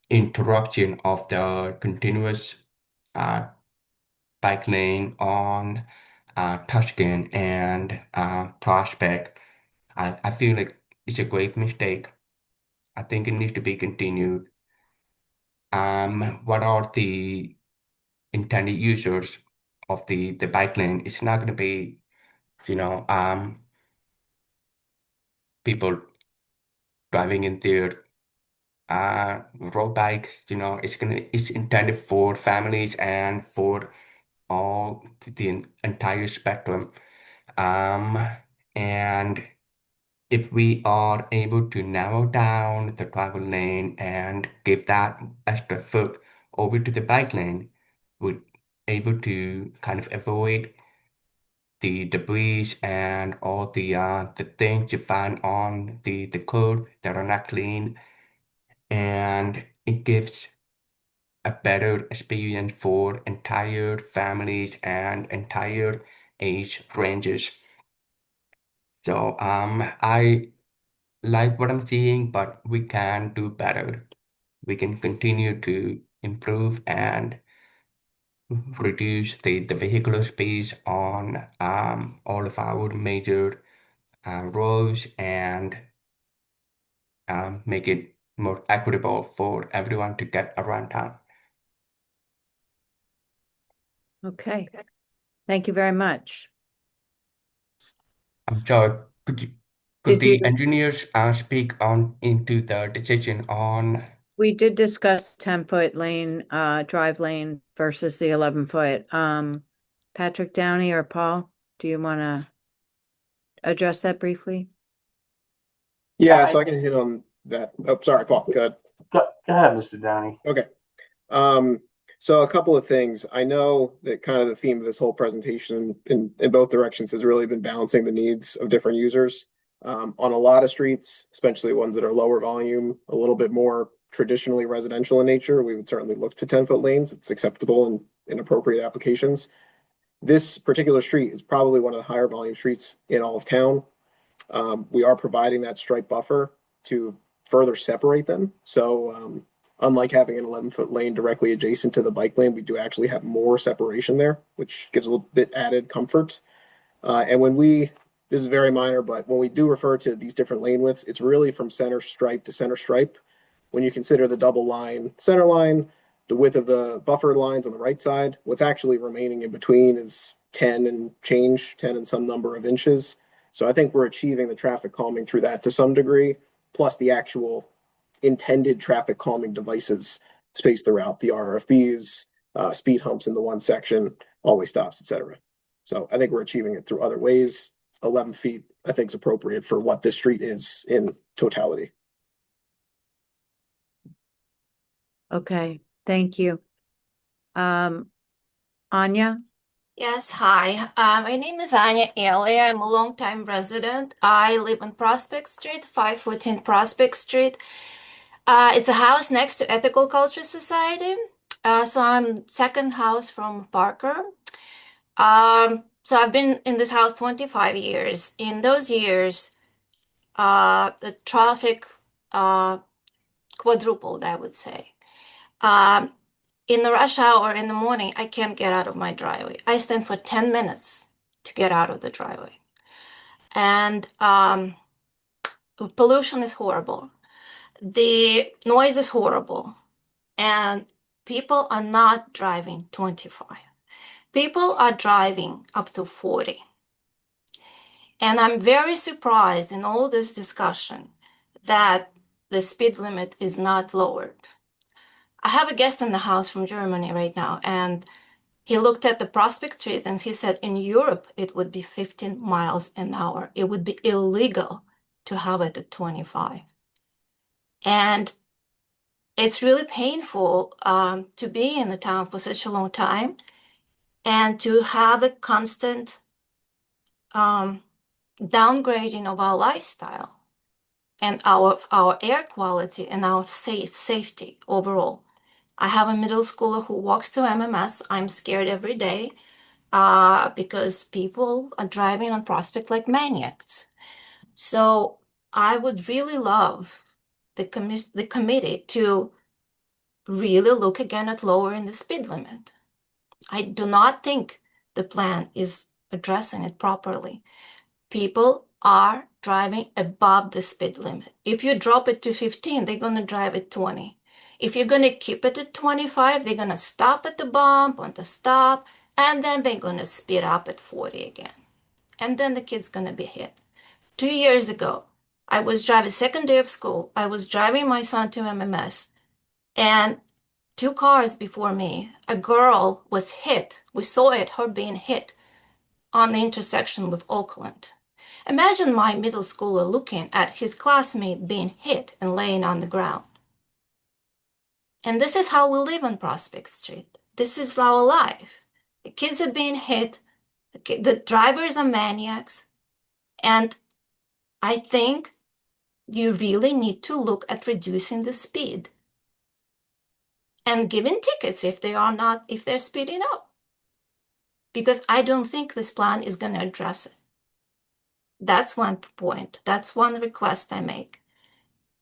interruption of the continuous uh, bike lane on Tushkin and Prospect. I feel like it's a grave mistake. I think it needs to be continued. What are the intended users of the bike lane? It's not going to be, you know, people driving in their road bikes. It's intended for families and for all the entire spectrum. And if we are able to narrow down the travel lane and give that extra foot over to the bike lane, we're able to kind of avoid the debris and all the things you find on the curb that are not clean, and it gives a better experience for entire families and entire age ranges. So I like what I'm seeing, but we can do better. We can continue to improve and reduce the vehicular space on all of our major roads and make it more equitable for everyone to get around town. Okay. Thank you very much. I'm sorry, could Did the you- engineers speak on into the decision on? We did discuss 10-foot lane, drive lane versus the 11-foot. Patrick Downey or Paul, do you want to address that briefly? Yeah, so I can hit on that. Oh, sorry, Paul. Go ahead. Go ahead, Mr. Downey. Okay. So a couple of things. I know that kind of the theme of this whole presentation in both directions has really been balancing the needs of different users. On a lot of streets, especially ones that are lower volume, a little bit more traditionally residential in nature, we would certainly look to 10-foot lanes. It's acceptable in appropriate applications. This particular street is probably one of the higher volume streets in all of town. We are providing that stripe buffer to further separate them. So unlike having an 11-foot lane directly adjacent to the bike lane, we do actually have more separation there, which gives a little bit added comfort. And this is very minor, but when we do refer to these different lane widths, it's really from center stripe to center stripe. When you consider the double line, center line, the width of the buffer lines on the right side, what's actually remaining in between is 10 and some number of inches. So I think we're achieving the traffic calming through that to some degree, plus the actual intended traffic calming devices spaced throughout the RFBs, speed humps in the one section, always stops, etc. So I think we're achieving it through other ways. 11 feet, I think, is appropriate for what this street is in totality. Okay, thank you. Anya? Yes, hi. My name is Anya Elia. I'm a longtime resident. I live on Prospect Street, 514 Prospect Street. It's a house next to Ethical Culture Society. So I'm second house from Parker. So I've been in this house 25 years. In those years, the traffic quadrupled, I would say. In the rush hour in the morning, I can't get out of my driveway. I stand for 10 minutes to get out of the driveway. And the pollution is horrible. The noise is horrible. And people are not driving 25. people are driving up to 40. And I'm very surprised in all this discussion that the speed limit is not lowered. I have a guest in the house from Germany right now, and he looked at the Prospect Street and he said in Europe it would be 15 miles an hour. It would be illegal to have it at 25. And it's really painful to be in the town for such a long time and to have a constant downgrading of our lifestyle and our air quality and our safety overall. I have a middle schooler who walks to MMS. I'm scared every day because people are driving on Prospect like maniacs. So I would really love the committee to really look again at lowering the speed limit. I do not think the plan is addressing it properly. People are driving above the speed limit. If you drop it to 15, they're going to drive at 20. If you're going to keep it at 25, they're going to stop at the bump, on the stop, and then they're going to speed up at 40 again. And then the kid's going to be hit. 2 years ago, I was driving, second day of school, I was driving my son to MMS, and 2 cars before me, a girl was hit. We saw it, her being hit on the intersection with Oakland. Imagine my middle schooler looking at his classmate being hit and laying on the ground. And this is how we live on Prospect Street. This is our life. The kids are being hit, the drivers are maniacs, and I think you really need to look at reducing the speed and giving tickets if they're speeding up. Because I don't think this plan is going to address it. That's one point. That's one request I make.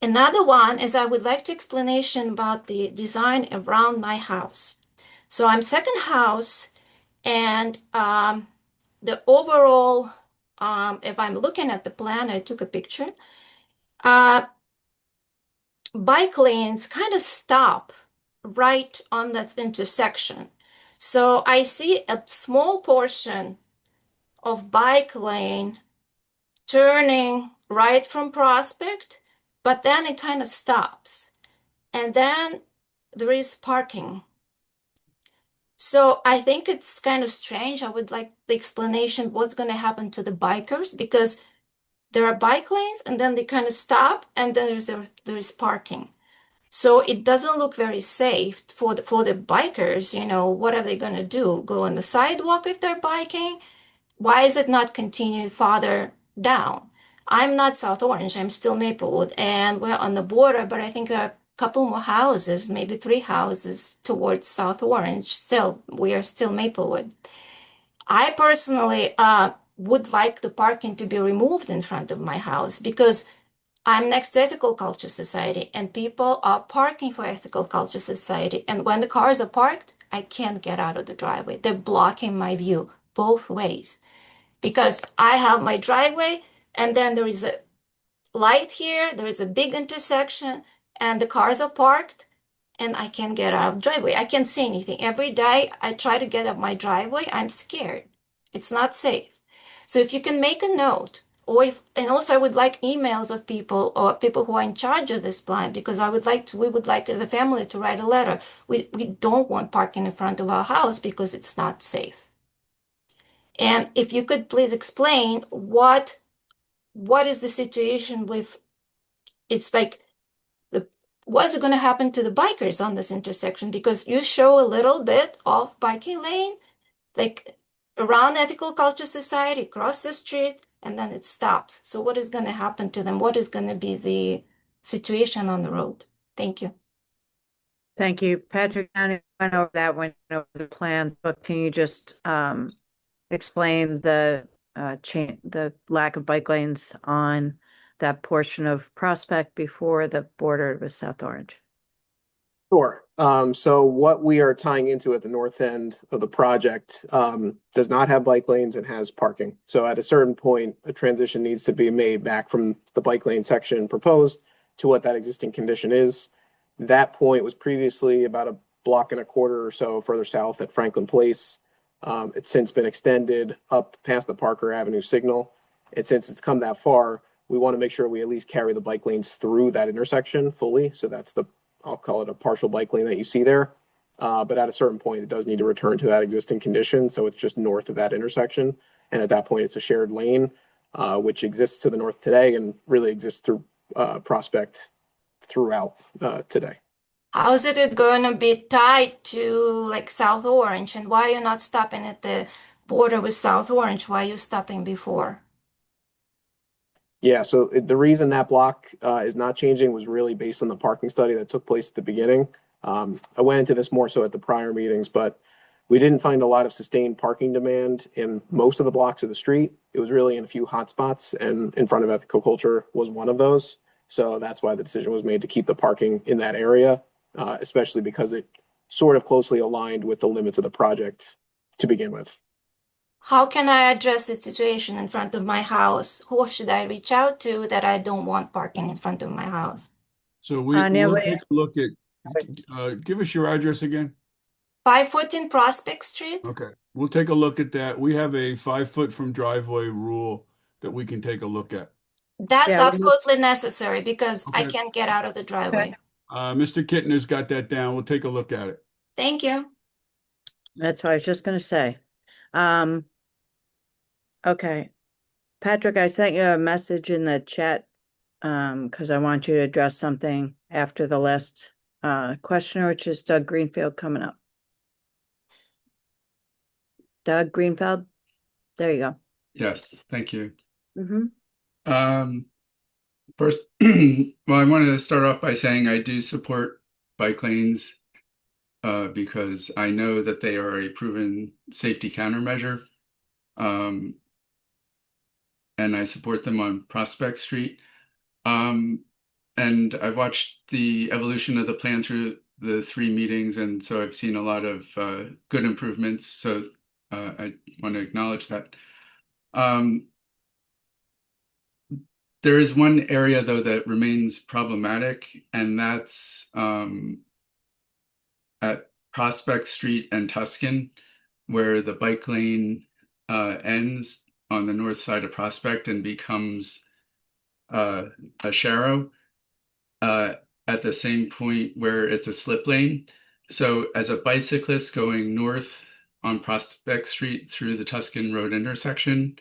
Another one is I would like to explanation about the design around my house. So I'm second house, and the overall, if I'm looking at the plan, I took a picture, bike lanes kind of stop right on that intersection. So I see a small portion of bike lane turning right from Prospect, but then it kind of stops. And then there is parking. So I think it's kind of strange. I would like the explanation what's going to happen to the bikers, because there are bike lanes and then they kind of stop and then there is parking. So it doesn't look very safe for the bikers. You know, what are they going to do? Go on the sidewalk if they're biking? Why is it not continued farther down? I'm not South Orange, I'm still Maplewood, and we're on the border, but I think there are a couple more houses, maybe 3 houses towards South Orange. Still, we are still Maplewood. I personally would like the parking to be removed in front of my house because I'm next to Ethical Culture Society and people are parking for Ethical Culture Society. And when the cars are parked, I can't get out of the driveway. They're blocking my view both ways because I have my driveway and then there is a light here, there is a big intersection and the cars are parked and I can't get out of the driveway. I can't see anything. Every day I try to get up my driveway, I'm scared. It's not safe. So if you can make a note, and also I would like emails of people or people who are in charge of this plan, because we would like as a family to write a letter. We don't want parking in front of our house because it's not safe. And if you could please explain what is the situation with, it's like, what's going to happen to the bikers on this intersection? Because you show a little bit of biking lane, like around Ethical Culture Society, across the street, and then it stops. So what is going to happen to them? What is going to be the situation on the road? Thank you. Thank you. Patrick, I went over that when over the plan, but can you just explain the lack of bike lanes on that portion of Prospect before the border with South Orange? Sure. So what we are tying into at the north end of the project does not have bike lanes and has parking. So at a certain point, a transition needs to be made back from the bike lane section proposed to what that existing condition is. That point was previously about a block and a quarter or so further south at Franklin Place. It's since been extended up past the Parker Avenue signal. And since it's come that far, we want to make sure we at least carry the bike lanes through that intersection fully. So that's I'll call it a partial bike lane that you see there. But at a certain point, it does need to return to that existing condition. So it's just north of that intersection. And at that point, it's a shared lane, which exists to the north today and really exists through Prospect throughout today. How is it going to be tied to like South Orange? And why are you not stopping at the border with South Orange? Why are you stopping before? Yeah, so the reason that block is not changing was really based on the parking study that took place at the beginning. I went into this more so at the prior meetings, but we didn't find a lot of sustained parking demand in most of the blocks of the street. It was really in a few hot spots, and in front of Ethical Culture was one of those. So that's why the decision was made to keep the parking in that area, especially because it sort of closely aligned with the limits of the project to begin with. How can I address the situation in front of my house? Who should I reach out to that I don't want parking in front of my house? So we'll take a look at, give us your address again. 514 Prospect Street. Okay, we'll take a look at that. We have a 5 foot from driveway rule that we can take a look at. That's absolutely necessary because I Okay. can't get out of the driveway. Mr. Kittner's got that down. We'll take a look at it. Thank you. That's what I was just gonna say. Okay. Patrick, I sent you a message in the chat because I want you to address something after the last questioner, which is Doug Greenfield coming up. Doug Greenfield, there you go. Yes, thank you. Mm-hmm. First, well, I wanted to start off by saying I do support bike lanes because I know that they are a proven safety countermeasure. And I support them on Prospect Street. And I've watched the evolution of the plan through the 3 meetings, and so I've seen a lot of good improvements. So I want to acknowledge that. There is one area, though, that remains problematic, and that's at Prospect Street and Tuscan, where the bike lane ends on the north side of Prospect and becomes a sharrow at the same point where it's a slip lane. So as a bicyclist going north on Prospect Street through the Tuscan Road intersection,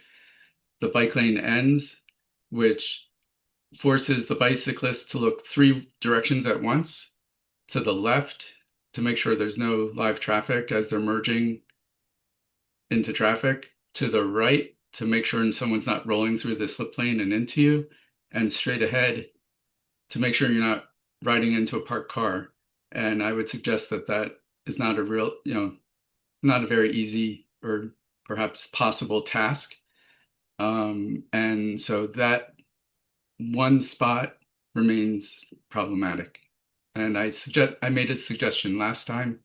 the bike lane ends, which forces the bicyclist to look 3 directions at once, to the left to make sure there's no live traffic as they're merging into traffic, to the right to make sure someone's not rolling through the slip lane and into you, and straight ahead to make sure you're not riding into a parked car. And I would suggest that that is not a real, not a very easy or perhaps possible task. And so that one spot remains problematic. And I made a suggestion last time,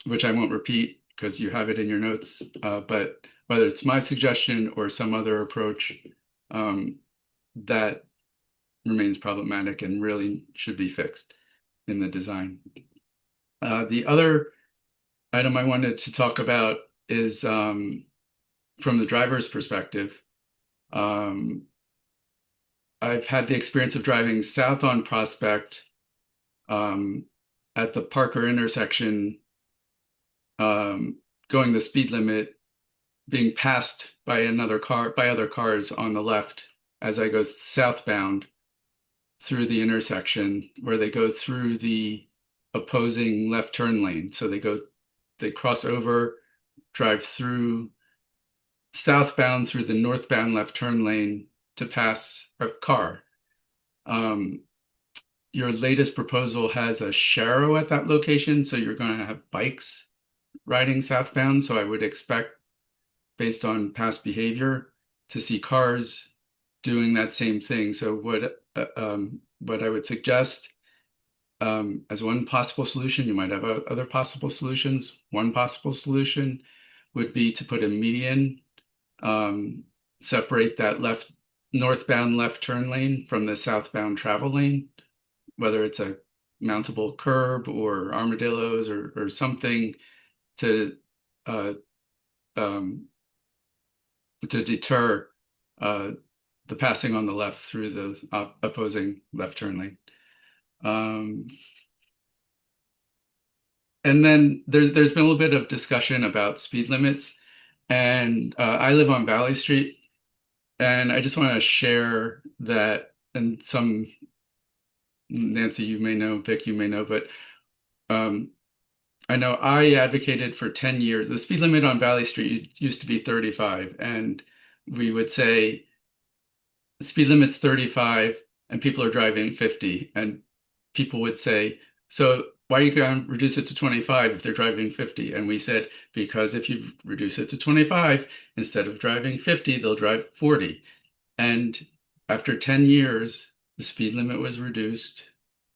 which I won't repeat because you have it in your notes, but whether it's my suggestion or some other approach, that remains problematic and really should be fixed in the design. The other item I wanted to talk about is from the driver's perspective. I've had the experience of driving south on Prospect at the Parker intersection, going the speed limit, being passed by other cars on the left as I go southbound through the intersection where they go through the opposing left turn lane. So they cross over, drive through southbound through the northbound left turn lane to pass a car. Your latest proposal has a sharrow at that location, so you're going to have bikes riding southbound. So I would expect, based on past behavior, to see cars doing that same thing. So what I would suggest as one possible solution, you might have other possible solutions. One possible solution would be to put a median, separate that northbound left turn lane from the southbound travel lane, whether it's a mountable curb or armadillos or something to uh, to deter the passing on the left through the opposing left turn lane. And then there's been a little bit of discussion about speed limits, and I live on Valley Street, and I just want to share that, and some, Nancy, you may know, Vic, you may know, but I know I advocated for 10 years. The speed limit on Valley Street used to be 35, and we would say the speed limit's 35 and people are driving 50, and people would say, so why are you going to reduce it to 25 if they're driving 50? And we said, because if you reduce it to 25, instead of driving 50, they'll drive 40. And after 10 years, the speed limit was reduced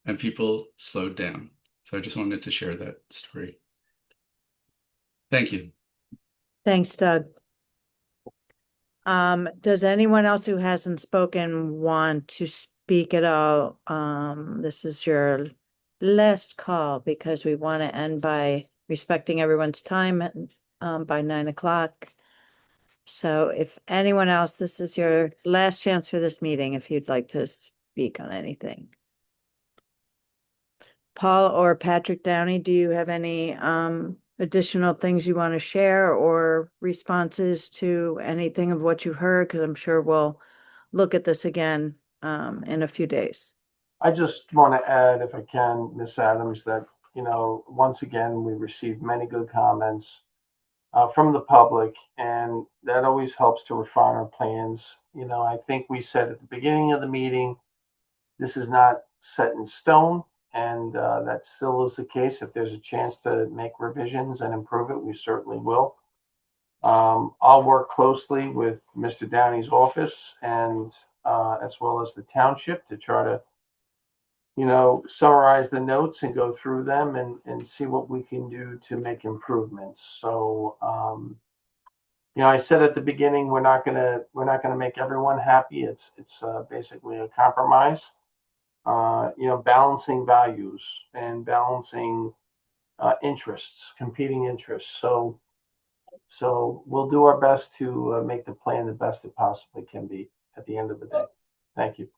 and people slowed down. So I just wanted to share that story. Thank you. Thanks, Doug. Does anyone else who hasn't spoken want to speak at all? This is your last call because we want to end by respecting everyone's time at, by 9 o'clock. So if anyone else, this is your last chance for this meeting if you'd like to speak on anything. Paul or Patrick Downey, do you have any additional things you want to share or responses to anything of what you heard? Because I'm sure we'll look at this again in a few days. I just want to add, if I can, Ms. Adams, that, once again, we received many good comments from the public, and that always helps to refine our plans. I think we said at the beginning of the meeting, this is not set in stone, and that still is the case. If there's a chance to make revisions and improve it, we certainly will. I'll work closely with Mr. Downey's office and as well as the township to try to summarize the notes and go through them and see what we can do to make improvements. So, I said at the beginning, we're not gonna make everyone happy. It's basically a compromise. Balancing values and balancing interests, competing interests. So we'll do our best to make the plan the best it possibly can be at the end of the day. Thank you.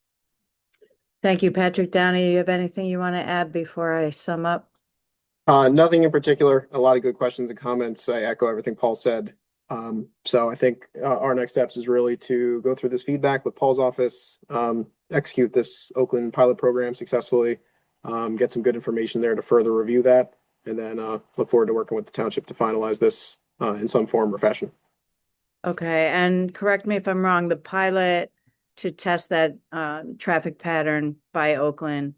Thank you, Patrick Downey. You have anything you want to add before I sum up? Nothing in particular. A lot of good questions and comments. I echo everything Paul said. So I think our next steps is really to go through this feedback with Paul's office, execute this Oakland pilot program successfully, get some good information there to further review that, and then look forward to working with the township to finalize this in some form or fashion. Okay, and correct me if I'm wrong, the pilot to test that traffic pattern by Oakland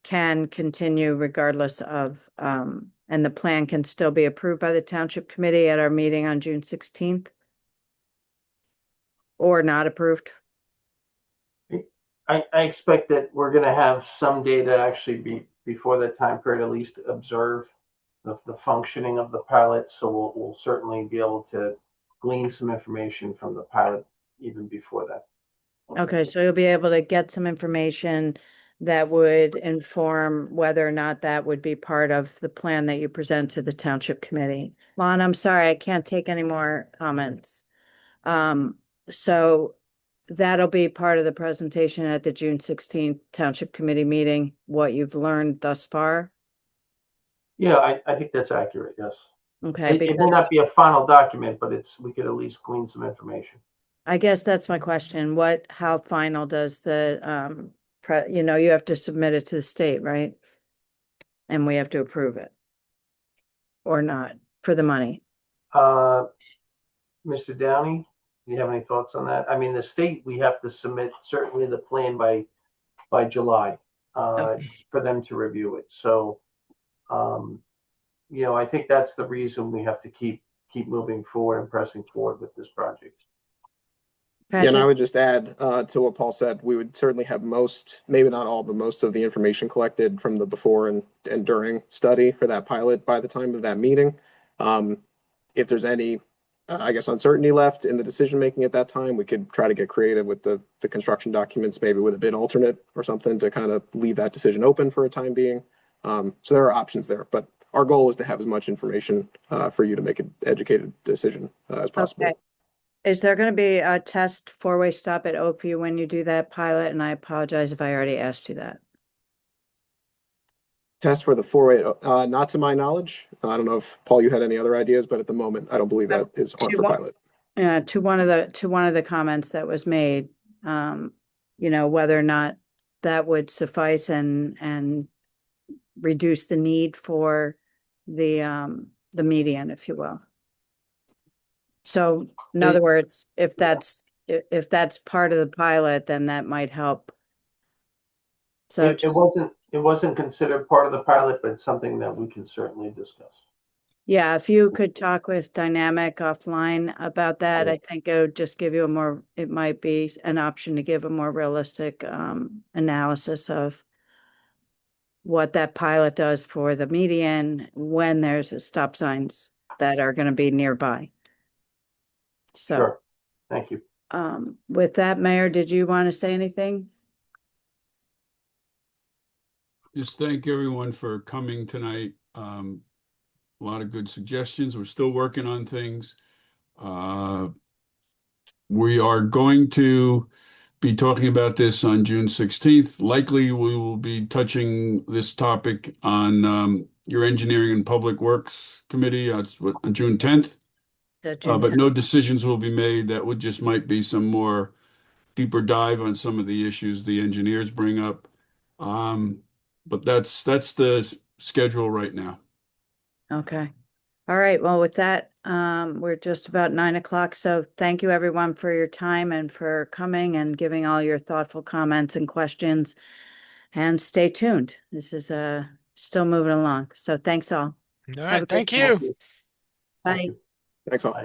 can continue regardless of, and the plan can still be approved by the township committee at our meeting on June 16th? Or not approved? I expect that we're going to have some data actually before that time period, at least observe the functioning of the pilot. So we'll certainly be able to glean some information from the pilot even before that. Okay, so you'll be able to get some information that would inform whether or not that would be part of the plan that you present to the township committee. Lon, I'm sorry, I can't take any more comments. So that'll be part of the presentation at the June 16th township committee meeting, what you've learned thus far? Yeah, I think that's accurate, yes. Okay. It may not be a final document, but we could at least glean some information. I guess that's my question. How final does the, you have to submit it to the state, right? And we have to approve it. Or not, for the money. Mr. Downey, do you have any thoughts on that? I mean, the state, we have to submit certainly the plan by July for them to review it. So, I think that's the reason we have to keep moving forward and pressing forward with this project. Yeah, and I would just add to what Paul said, we would certainly have most, maybe not all, but most of the information collected from the before and during study for that pilot by the time of that meeting. If there's any, uncertainty left in the decision making at that time, we could try to get creative with the construction documents, maybe with a bid alternate or something to kind of leave that decision open for a time being. So there are options there, but our goal is to have as much information for you to make an educated decision as possible. Okay. Is there going to be a test four-way stop at Oakview when you do that pilot? And I apologize if I already asked you that. Test for the 4-way, not to my knowledge. I don't know if Paul, you had any other ideas, but at the moment, I don't believe that is on for pilot. To one of the comments that was made, whether or not that would suffice and reduce the need for the median, if you will. So in other words, if that's part of the pilot, then that might help. So it wasn't considered part of the pilot, but it's something that we can certainly discuss. yeah, if you could talk with Dynamic offline about that, I think it would just give you it might be an option to give a more realistic analysis of what that pilot does for the median when there's stop signs that are going to be nearby. So, sure. Thank you. With that, Mayor, did you want to say anything? Just thank everyone for coming tonight. A lot of good suggestions. We're still working on things. We are going to be talking about this on June 16th. Likely we will be touching this topic on your Engineering and Public Works Committee on June 10th. But no decisions will be made. That would just might be some more deeper dive on some of the issues the engineers bring up. But that's the schedule right now. Okay. All right. Well, with that, we're just about 9 o'clock. So thank you everyone for your time and for coming and giving all your thoughtful comments and questions. And stay tuned. This is still moving along. So thanks all. All right. Thank you. Bye. Thanks all.